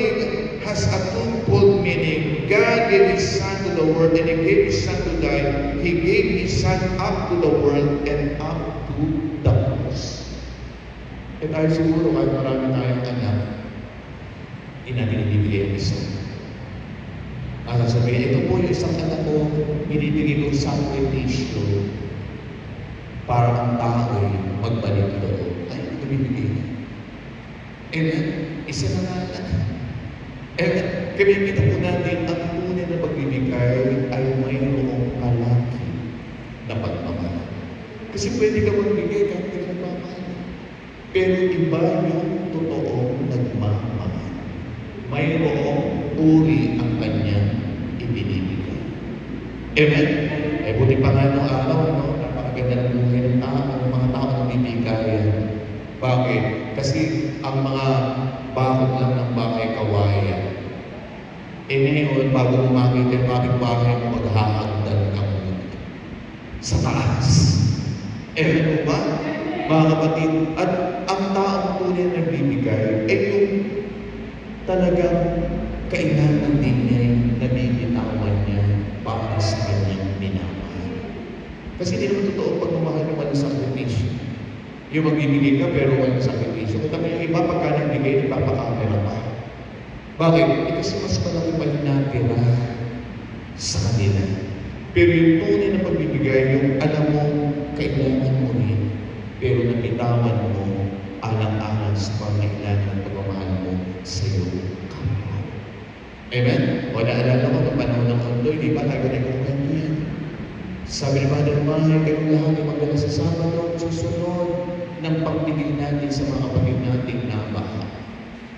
Speaker 1: has a twofold meaning. God gave His Son to the world and He gave His Son to die. He gave His Son up to the world and up to the cross. E tayo siguro kahit marami tayong anak, hindi natin ibibigay ang isa. Sasabihin, ito po yung isang anak ko, binibigay ko sakripisyo para ang tao'y magbalik loob. Ay, ito bibigay niya. Amen? Isa na nga anak. Amen? Kaya kita po natin, ang tunay na pagbibigay ay mayroong kalaki na pagmamahal. Kasi pwede ka magbigay kahit ka nagmamahal. Pero iba yung totoong nagmamahal. Mayroong uri ang kanyang ibinibigay. Amen? Eh, buti pa nga nung araw, no? Napakaganda ng buhay ng tao, ng mga tao na bibigayan. Bakit? Kasi ang mga bakod lang ng bahay kawayan. Eh ngayon, bago mo makita yung kapitbahay mo, maghahagdan ka muna sa taas. Ano ba? Mga kapatid, at ang taong tunay na nagbibigay ay yung talagang kailangan din niya yung nabibitawan niya para sa kanyang minamahal. Kasi hindi naman totoo pagmamahal ng walang sakripisyo. Yung magbibigay ka pero walang sakripisyo. Kung yung iba pagka nagbigay, nagpapakamera pa. Bakit? Kasi mas malaki pa yung natira sa kanila. Pero yung tunay na pagbibigay, yung alam mo, kailangan mo rin. Pero nabitawan mo, alang-alang sa pangailangan ng pagmamahal mo sa iyo. Amen? O naalala ko, ng panahon ng Ondoy, di ba? Nagaling ko kanyan. Sabi ni Mother Mahay, kayong lahat ay magdala sa Sabado, susunod ng pagbigay natin sa mga kapatid natin na baha.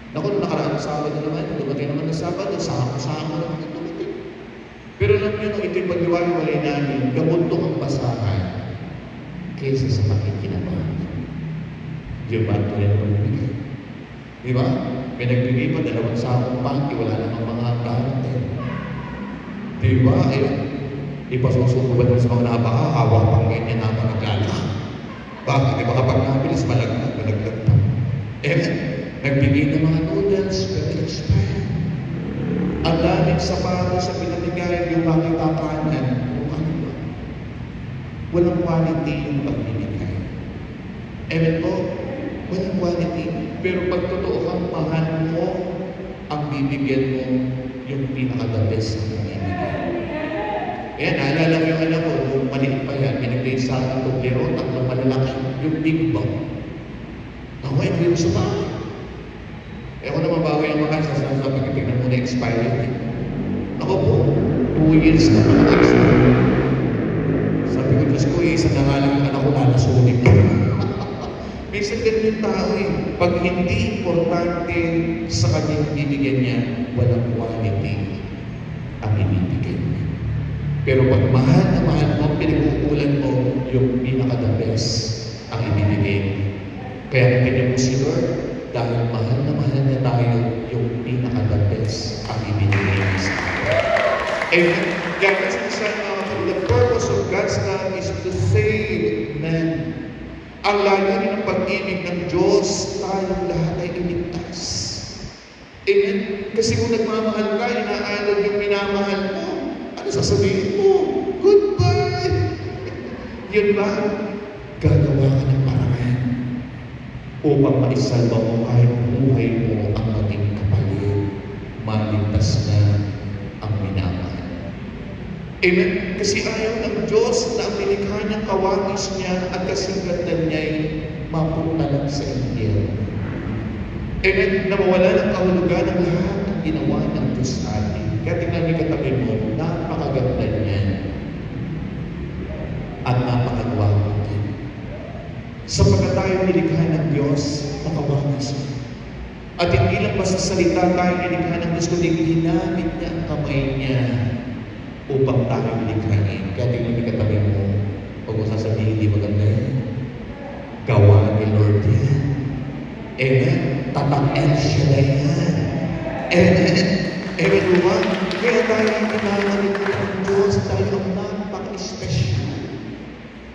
Speaker 1: Naku, nung nakaraang Sabado naman, dumating naman na Sabado, sama-sama naman ito. Pero alam niyo, nung ito'y pag-iwalay namin, gamuntong ang basahan kaysa sa pakikinabahan. Di ba? Ito yan ang bigay. Di ba? May nagbigay pa, 2 sakong pangki, wala namang mga garante. Di ba? Ipasusuko ba sa mga napaka, hawa pang ganyan na mga naglalaka. Bakit? Di ba kapag nabilis, malaglag pa. Nagbigay ng mga noodles, pero expired. Ang daming sapatos sa pinamigay, yung bakit kakanan, kung ano ba. Walang quality yung pagbibigay. Amen po? Walang quality. Pero pag totoo kang mahal mo, ang bibigyan mo, yung pinaka-the best na bibigyan. Kaya naalala ko yung anak ko, nung maliit pa yan, pinagay sa akin itong lero, 3 malalaki, yung big bang. Ako ay hindi sa bahay. Eh ako naman bago yung makasa, sabi ko, tignan mo na expired. Ako po, 2 years na pag-expire. Sabi ko, Diyos ko, isa na nga lang yung anak ko, lalasunin na. Minsan ganun yung tao eh. Pag hindi importante sa kanyang bibigyan niya, walang quality ang ibibigay niya. Pero pag mahal na mahal mo, pinag-uulan mo, yung pinaka-the best ang ibibigay mo. Kaya natin mo si Lord, dahil mahal na mahal niya tayo, yung pinaka-the best ang ibibigay niya sa atin. And kaya the purpose of God's love is to save men. Ang layunin ng pag-ibig ng Diyos, tayong lahat ay iligtas. Amen? Kasi kung nagmamahal ka, inaalog yung minamahal mo, ano sasabihin mo? Goodbye! Yun ba? Gagawa ka ng paraan upang maisalba mo kahit buhay mo ang maging kapalit. Maligtas na ang minamahal. Amen? Kasi ayaw ng Diyos na ang nilikha ng kawangis niya at kasingatan niya ay mapunta lang sa inyo. Amen? Nawawala ng kahulugan ng lahat ng ginawa ng Diyos sa atin. Kaya tingnan niyo katabi mo, napakaganda niya at napakagwapo din. Sapagkat tayo nilikha ng Diyos na kawangis niya. At hindi lang basta salita tayo nilikha ng Diyos, kundi ginamit niya ang kamay niya upang tayo likhain. Kaya tingnan niyo katabi mo, huwag mo sasabihin, hindi maganda yan. Gawa ni Lord yan. Amen? Tatak-el siya na yan. Amen? Amen, Lord? Kaya tayo kinalaman ng Diyos, tayo ang napaka-special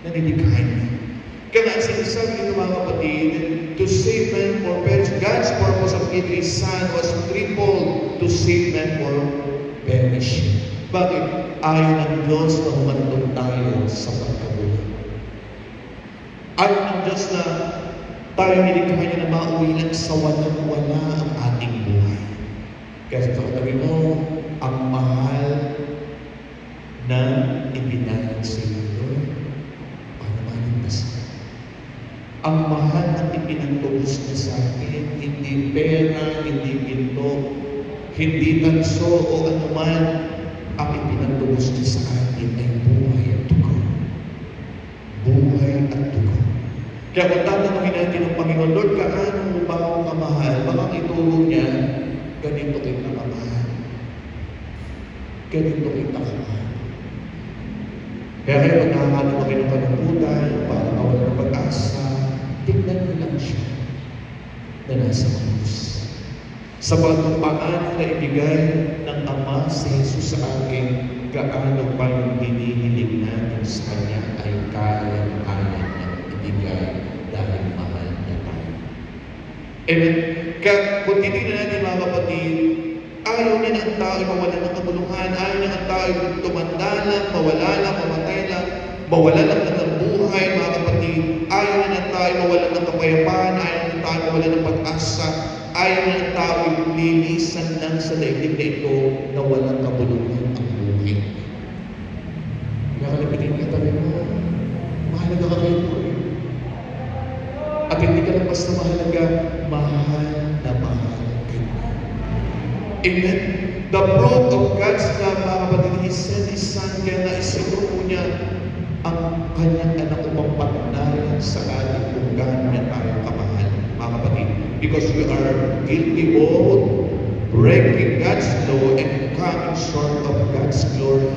Speaker 1: na nilikhain niya. Kaya nga, sinasabi nito mga kapatid, to save man for perish. God's purpose of giving His Son was triple to save man for perish. Bakit? Ayaw ng Diyos na humantong tayo sa pagkabuhay. Ayaw ng Diyos na tayo nilikha niya na mauwi lang sa walang-wala ang ating buhay. Kaya sa katabi mo, ang mahal na ibinayad sa iyo para maligtas ka. Ang mahal na ipinagtubos niya sa atin, hindi pera, hindi ginto, hindi tanso o anuman. Ang ipinagtubos niya sa atin ay buhay at dugo. Buhay at dugo. Kaya kung tatanungin natin ng Panginoon, Lord, kaano mo ba ako kamahal? Baka ituro niya, ganito kita kamahal. Ganito kita kamahal. Kaya pag nakakalap kami ng panumputan, para mawala ng pag-asa, tignan mo lang siya na nasa krus. Sa paano na ibigay ng Ama si Jesus sa akin, gaano pa yung hinihiling natin sa Kanya ay kaya-kaya niyang ibigay dahil mahal niya tayo. Amen? Kaya kung titignan natin mga kapatid, ayaw niya na ang tao ay mawala ng kabuluhan, ayaw niya ang tao ay tumanda lang, mawala lang, mamatay lang, mawala lang ng buhay, mga kapatid. Ayaw niya ng tao ay mawala ng kapayapaan, ayaw niya ng tao ay mawala ng pag-asa, ayaw niya ng tao ay linisan lang sa daigdig na ito na walang kabuluhan ang buhay. Kaya kalapitin ka tabi mo, mahalaga ka kayo po. At hindi ka lang basta mahalaga, mahal na mahal kayo. Amen? The proof of God's love, mga kapatid, He sent His Son, kaya naisiguro niya ang kanyang anak upang patunayan sa atin kung gaano niya tayo kamahal, mga kapatid. Because we are guilty both, breaking God's law and coming short of God's glory.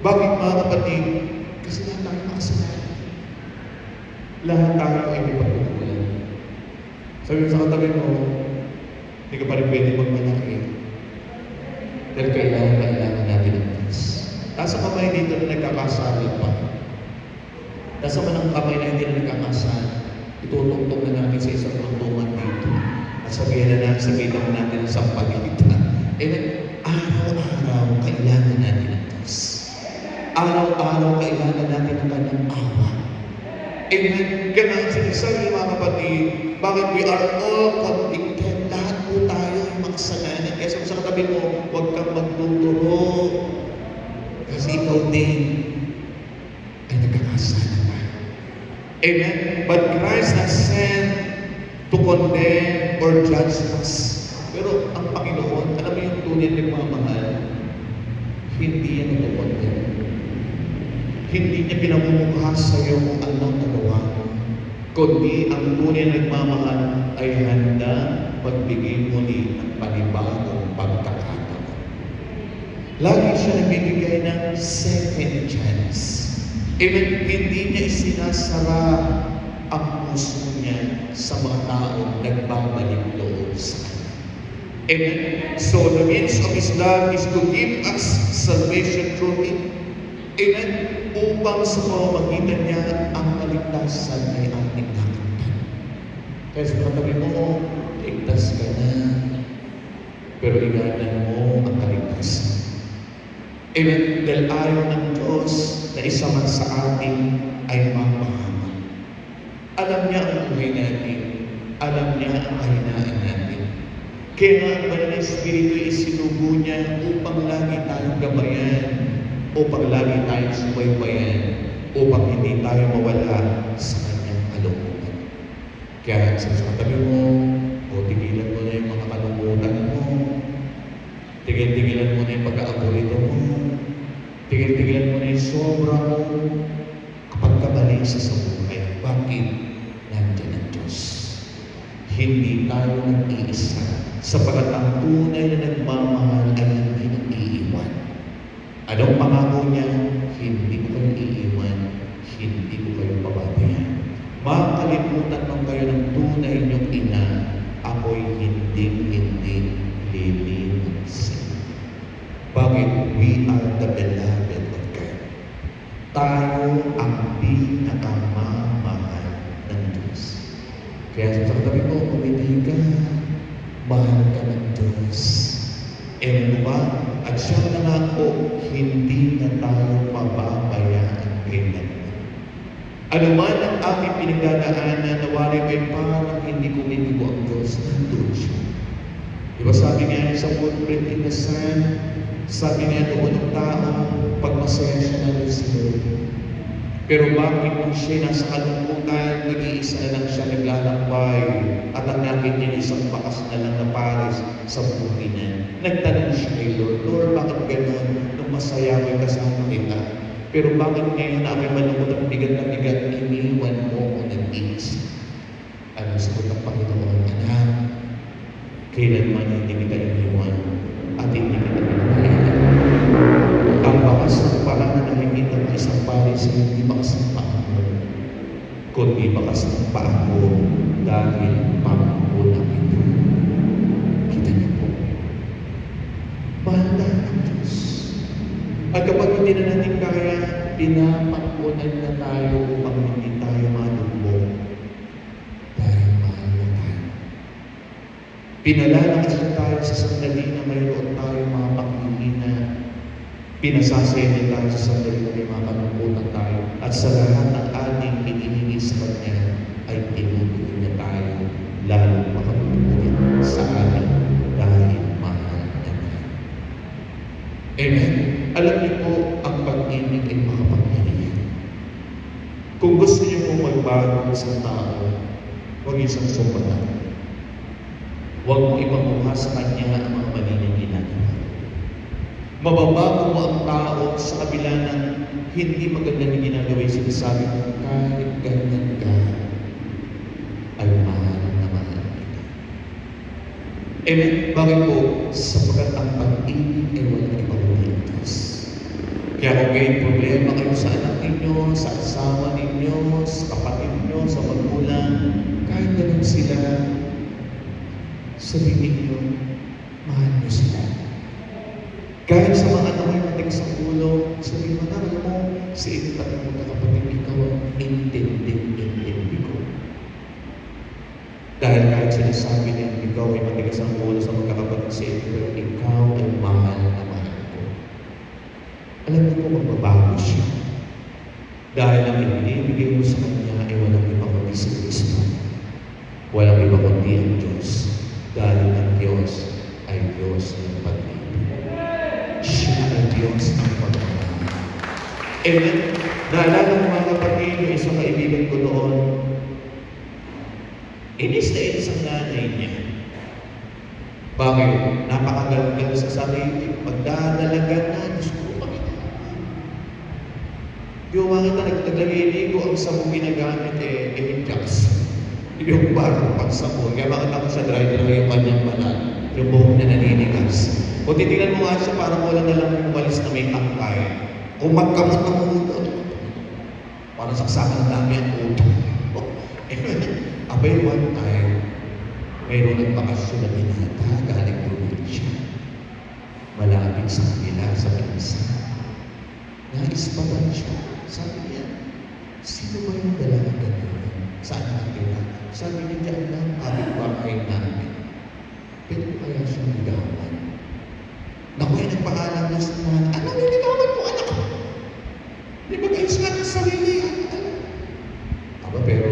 Speaker 1: Bakit, mga kapatid? Kasi lahat tayo makasalanan. Lahat tayo ay may pagkukulang. Sabi mo sa katabi mo, hindi ka pa rin pwede magmalaki. Dahil kailangan natin ang Diyos. Nasa kamay dito na nagkakasala pa. Nasa manang kamay na hindi na nagkakasala. Itutungtong na natin sa isang tuntungan dito. At sabihin na natin, sabihin natin sa pagkita. Araw-araw kailangan natin ang Diyos. Araw-araw kailangan natin ang kanyang awa. Amen. Kaya ang sinasabi mga kapatid, bakit we are all convicted? Lahat po tayo ay makasalanan. Kaya sa katabi mo, huwag kang magtuturo. Kasi ikaw din ay nagkakasala pa. Amen. But Christ has sent to condemn or judge us. Pero ang Panginoon, alam mo yung tunay ng nagmamahal, hindi yan ito-condemn. Hindi niya pinamumukha sa iyo kung anong nagawa mo. Kundi ang tunay na nagmamahal ay handa magbigay muli ng panibagong pagkakataon. Lagi siya nagbibigay ng second chance. Amen. Hindi niya isinasara ang puso niya sa mga taong nagbabalik loob sa Kanya. Amen. So the means of His love is to give us salvation through Him. Amen. Upang sa pamamagitan niya ang kaligtasan ay ating nakamtan. Kaya sa katabi mo, ligtas ka na, pero ingatan mo ang kaligtasan. Amen. Dahil ayaw ng Diyos na isa man sa atin ay mapahamak. Alam niya ang buhay natin. Alam niya ang kahinaan natin. Kaya nga ang banal na Espiritu ay sinugo niya upang lagi tayong gabayan, upang lagi tayong subaybayan, upang hindi tayo mawala sa kanyang kalungkutan. Kaya sa katabi mo, o tigilan mo na yung mga kalungkutan mo, tigil-tigilan mo na yung pag-aaborito mo, tigil-tigilan mo na yung sobra mo, kapag kabali sa buhay. Bakit? Nandiyan ang Diyos. Hindi tayo nag-iisa, sapagat ang tunay na nagmamahal ay hindi nag-iiwan. Anong pangako niya? Hindi ko kayo iiwan, hindi ko kayo pababayaan. Makakalimutan man kayo ng tunay niyong ina, ako'y hindi lilimutan sa inyo. Bakit? We are the beloved of God. Tayo ang pinakamamahal ng Diyos. Kaya sa katabi mo, kumiti ka, mahal ka ng Diyos. Amen ba? At siya na nga po, hindi na tayo pababayaan kailan. Ano man ang aking pinagdadaanan, nawari may parang hindi ko binigo ang Diyos, nandun siya. Diba sabi niya sa footprint in the sand, sabi niya doon ng tao, pag masaya siya na rin si Lord. Pero bakit kung siya nasa kalungkutan, nag-iisa na lang siya naglalakbay, at ang nakit niya isang bakas na lang na pares sa buhay niya. Nagtanong siya kay Lord, Lord, bakit gano'n? Nung masaya may kasama kita. Pero bakit ngayon na ako'y malungkot at bigat na bigat, iniwan mo o nag-iisa? Anong sagot ng Panginoon? Anak, kailanman hindi kita iniwan at hindi kita pinabayaan. Ang bakas ng parang na nakikita ng isang pares, hindi bakas ng paa mo, kundi bakas ng paa mo dahil panguna ito. Kita niyo po. hindi na natin kaya, pinapakunan na tayo upang hindi tayo malumbong. Dahil mahal na tayo. Pinalalakas na tayo sa sandali na mayroon tayo mga panghihina. Pinasasaya na tayo sa sandali na may mga kalungkutan tayo. At sa lahat ng ating hinihingi sa Kanya ay tinutuloy niya tayo lalong makatutulid sa atin dahil mahal na tayo. Amen? Alam niyo po, ang pag-ibig ay makapangyarihan. Kung gusto niyo po magbago sa tao, huwag isang sumbatan. Huwag mo ipamukha sa Kanya ang mga mali niyang ginagawa. Mababago mo ang tao sa kabila ng hindi maganda na ginagawa yung sinasabi mo, kahit ganyan ka, ay mahal na mahal kita. Amen? Bakit po? Sapagkat ang pag-ibig ay walang ibang Diyos. Kaya kung may problema kayo sa anak ninyo, sa asawa ninyo, sa kapatid ninyo, sa magulang, kahit ganun sila, sabihin ninyo, mahal nyo sila. Kahit sa mga anak yung matig sa ulo, sabihin mo na, alam mo, si ito at mga kapatid, ikaw ang intindi ko. Dahil kahit sinasabi niya, ikaw ay matigas ang ulo sa mga kapatid sa ito, pero ikaw ay mahal na mahal ko. Alam niyo po, magbabago siya. Dahil ang ibinibigay mo sa Kanya ay walang iba kundi si Kristo. Walang iba kundi ang Diyos. Dahil ang Diyos ay Diyos ng pag-ibig. Siya ay Diyos ng pagmamahal. Amen? Naalala ko mga kapatid, yung isang kaibigan ko noon, inis na inis ang nanay niya. Bakit? Napakagalagal sa sarili. Pagdadalagan na, Diyos ko, yung mga nagliligo ang sabong ginagamit Jax. Yung barong pagsabong. Kaya bakit ako sa dry-dry yung kanyang balat, yung buhok na naninigas. Kung titignan mo nga siya, parang wala na lang umalis na may tangkay. Kung magkamot ng ulo, parang saksakan na dami ang ulo. Abay, one time, mayroon nagbakasyon na binata, galing probinsya. Malapit sa kanila, sa bansa. Naispatan siya. Sabi niya, sino ba yung dalaga doon? Saan nakatira? Sabi niya, diyan lang, kapit-bahay namin. Pero kaya siyang ligawan. Naku, ay nagpaalam niya sa mga, ano, niligawan mo, anak? Di ba kayo sa ating sarili? Aba, pero,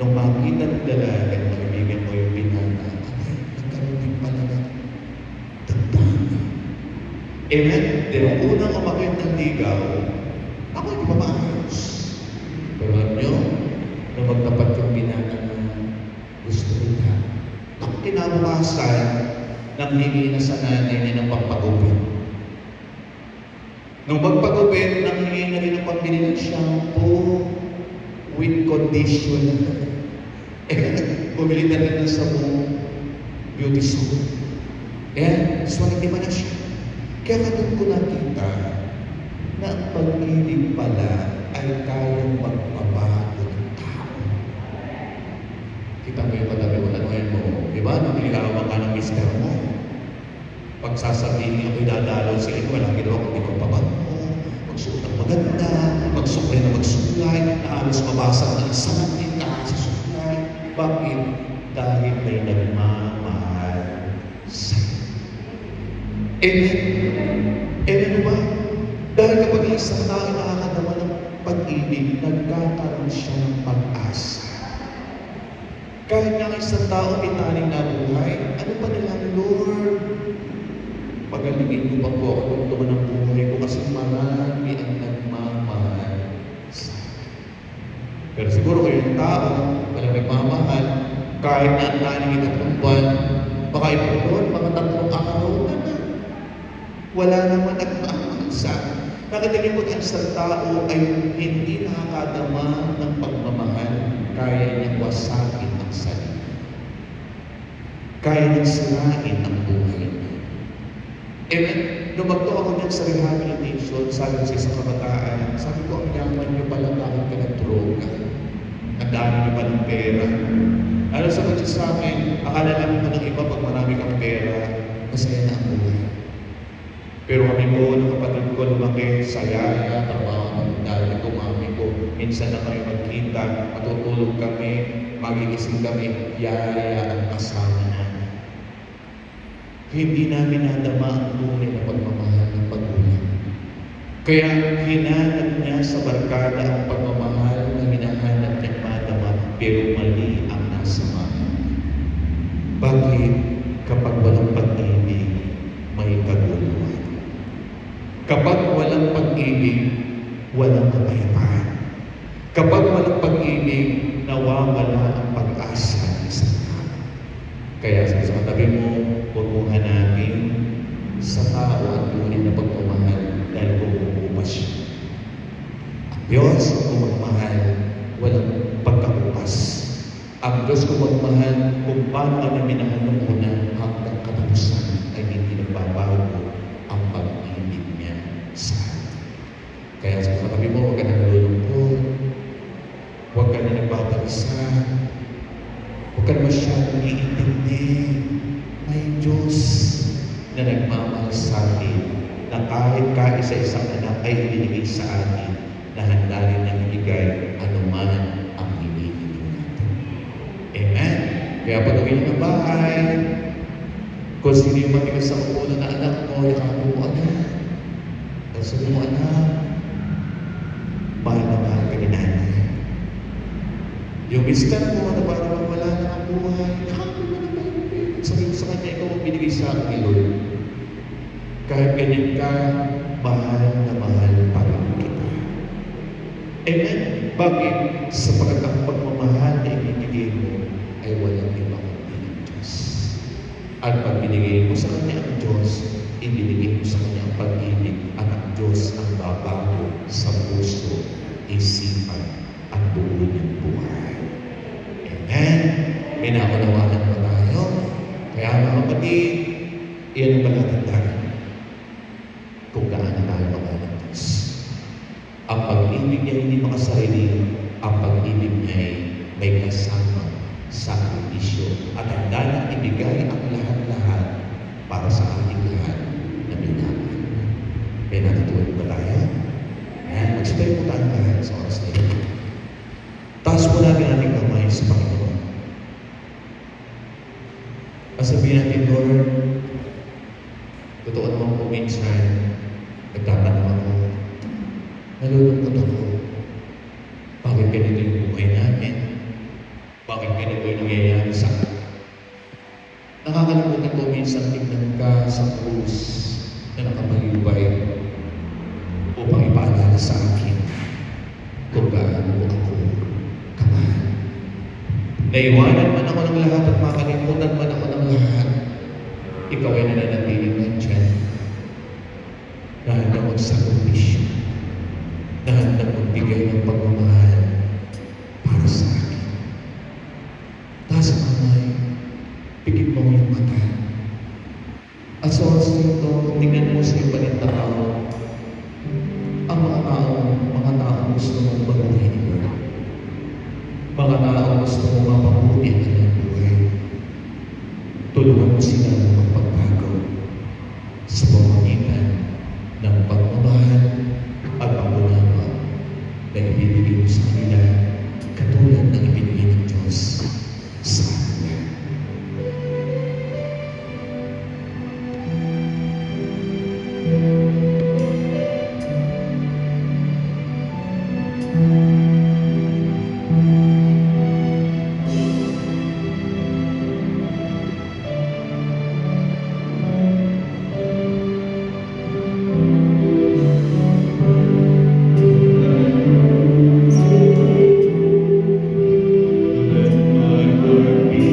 Speaker 1: nung makita ng dalaga, kaibigan mo yung binata, ay, nagkaroon din pala ng damdamin. Amen? Di nung unang umakit ng ligaw, ako hindi pa maayos. Pero alam nyo, nung magtapat yung binata na gusto nila, ako kinabukasan, nanghingi na sa nanay niya ng pagpagupit. Nung magpagupit, nanghingi na rin ng pambili ng shampoo with conditioner. Bumili na rin ng sabong beauty soap. Swerte ba na siya? Kaya doon ko nakita na ang pag-ibig pala ay kayang magpabago ng tao. Kita mo yung madami mo, tanongin mo, di ba? Nung niligawan ka ng mister mo, pagsasabihin ako'y dadalaw sa inyo, walang ginawa kung ipagpabago mo, magsuot ng maganda, magsuklay na magsuklay, na halos mabasag ng salamin ka sa suklay. Bakit? Dahil may nagmamahal sa'yo. Amen ba? Dahil kapag isang tao nakakadama ng pag-ibig, nagkakaroon siya ng pag-asa. Kahit nga isang tao italing na buhay, ano pa nilang, Lord? Pagalingin niyo pa po ako kung tuman ang buhay ko kasi marami ang nagmamahal sa akin. Pero siguro kayong tao, walang nagmamahal, kahit na ang naling itatlong buwan, baka ito doon, mga 3 araw na na. Wala naman nagmamahal sa akin. Nakatinig ko ang isang tao ay hindi nakakadama ng pagmamahal, kaya niyang wasagin ang sarili. Kaya niyang sirain ang buhay niya. Amen? Nung magto ako niyan sa rehabilitation, sabi ko sa isang kabataan, sabi ko, ang yaman niyo pala, bakit ka nag-droga? Ang dami niyo palang pera. Ano sabi siya sa akin, akala lang mo ng iba pag marami kang pera, masaya na ang buhay. Pero kami po, ng kapatid ko, lumaki sa yaya, trabaho ng dati ko, mami ko. Minsan na kami magkita, matutulog kami, magigising kami, yaya ang kasama namin. Hindi namin nadama ang tunay na pagmamahal ng pag-ulang. Kaya hinanap niya sa barkada ang pagmamahal na hinahanap niyang madama, pero mali ang nasa mama. Bakit? Kapag walang pag-ibig, may kaguluhan. Kapag walang pag-ibig, walang kapayapaan. Kapag walang pag-ibig, nawawala ang pag-asa ng isang tao. Kaya sa katabi mo, punuhan natin sa tao ang tunay na pagmamahal dahil bumubukas siya. Ang Diyos kung magmahal, walang pagkabukas. Ang Diyos kung magmahal, kung paano kami minahal ng una hanggang katapusan ay hindi nagbabago ang pag-ibig niya sa atin. Kaya sa katabi mo, huwag ka na nalulungkot, huwag ka na nagbabalisa, huwag ka na masyadong iintindi. May Diyos na nagmamahal sa atin, na kahit kaisa-isang anak ay ibinigay sa atin, na handa rin na ibigay anuman ang hinihiling natin. Amen? Kaya pag-uwi niyo ng bahay, kung sino yung matigas sa ulo na anak mo, yakapin mo anak. At sabi mo, anak, mahal na mahal ka ni nanay. Yung mister mo na parang wala na ang buhay, yakapin mo na mahal. Sabi mo sa kanya, ikaw ang binigay sa akin ni Lord. Kahit ganyan ka, mahal na mahal pa rin kita. Amen? Bakit? Sapagkat ang pagmamahal na ibibigay mo ay walang ibang kundi ng Diyos. At pag binigay mo sa Kanya ang Diyos, ibinigay mo sa Kanya ang pag-ibig at ang Diyos ang babago sa puso, isipan at buo ng buhay. Amen? May naunawaan ba tayo? Kaya mga kapatid, iyan ang palatandaan kung gaano tayo mahal ng Diyos. Ang pag-ibig niya hindi makasarili, ang pag-ibig niya ay may kasama sakripisyo at handa nang ibigay ang lahat-lahat para sa ating lahat na minamahal. May natutunan ba tayo? Ayan, mag-spray po tayo lahat sa oras na ito. Taas po natin ating kamay sa Panginoon. Sabihin natin, Lord, totoo naman po minsan, nagtatanong ako, nalulungkot ako. Bakit ganito yung buhay namin? Bakit ganito yung nangyayari sa akin? Nakakalimutan ko minsan tignan ka sa krus na nakamayubay upang ipaalala sa akin kung gaano ako kamahal. Naiwanan man ako ng lahat at makalimutan man ako ng lahat, ikaw ay nananatiling nandyan na handang magsakripisyo, na handang magbigay ng pagmamahal para sa akin. Taas ang kamay, pigit mo yung mata. At sa oras nito, tingnan mo sa iba ng tao, ang mga tao gusto mong baguhin mo. Mga tao gusto mong mapabuti ang kanilang buhay. Tulungan mo sila ng magpagbago sa pamamagitan ng pagmamahal at pag-unawa na ibibigay mo sa kanila katulad ng ibinigay ng Diyos sa kanila. Let my heart be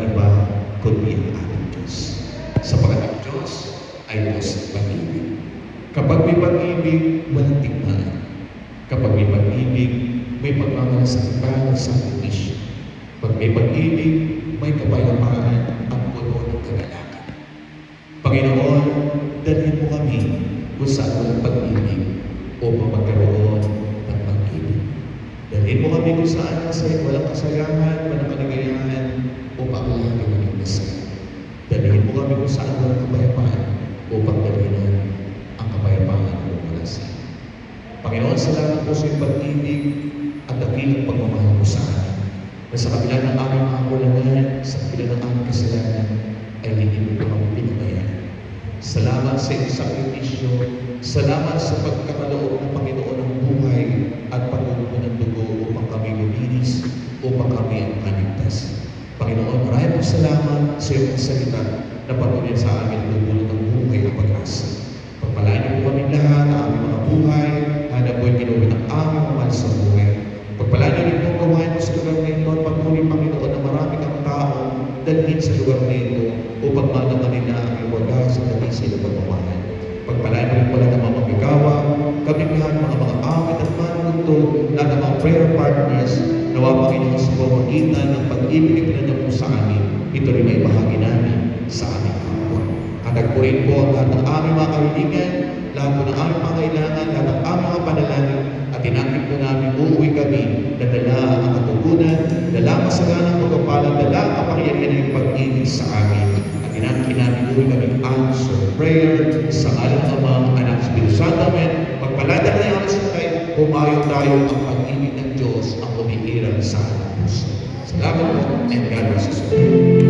Speaker 1: walang iba kundi ang ating Diyos. Sapagat ang Diyos ay Diyos ng pag-ibig. Kapag may pag-ibig, walang tigmaan. Kapag may pag-ibig, may pagmamalasakit ng sakripisyo. Pag may pag-ibig, may kapayapaan ang puno ng kagalakan. Panginoon, dalhin mo kami kung saan walang pag-ibig upang magkaroon ng pag-ibig. Dalhin mo kami kung saan kasi walang kasayahan, walang kaligayahan upang lahat ay maging masaya. Dalhin mo kami kung saan walang kapayapaan upang dalhin ang kapayapaan ng wala sa iyo. Panginoon, salamat po sa iyong pag-ibig at dakilang pagmamahal mo sa amin. Na sa kabila ng aming mga kulangan, sa kabila ng aming kasalanan, ay hindi mo kami pinabayaan. Salamat sa iyong sakripisyo. Salamat sa pagkakaloob ng Panginoon ng buhay at pag-upo ng dugo upang kami luminis, upang kami ang maligtas. Panginoon, maraming po salamat sa iyong salita na patuloy sa amin tutulong ng buhay at pag-asa. Pagpalain niyo po kami lahat ng aming mga buhay, hanap po'y kinuwit ang aming mahal sa buhay. Pagpalain niyo rin po gawain mo sa lugar na ito at patuloy, Panginoon, na marami kang tao dalhin sa lugar na ito upang malaman nila ang iwagas sa kalisi ng pagmamahal. Pagpalain mo rin pala ng mga magigawa, kami lahat mga awit at manuntog na ng mga prayer partners, nawa Panginoon sa pamagitan ng pag-ibig na pinadala mo sa amin, ito rin may bahagi namin sa aming kapwa. Katagpurin po ang lahat ng aming mga kahilingan, lahat po ng aming mga kailangan, lahat ng aming mga panalangin, at tinangkin po namin uuwi kami na dala ang katugunan, dala ang masaganang pagpapalang, dala ang kapangyarihan ng pag-ibig sa amin. At tinangkin namin uuwi kami answer prayer sa ngalan ng Ama, Anak, Espiritu Santo. Amen. Pagpalada na yung alas tayo, pumayo tayo ang pag-ibig ng Diyos ang umiiral sa ating puso. Salamat po, and God bless you.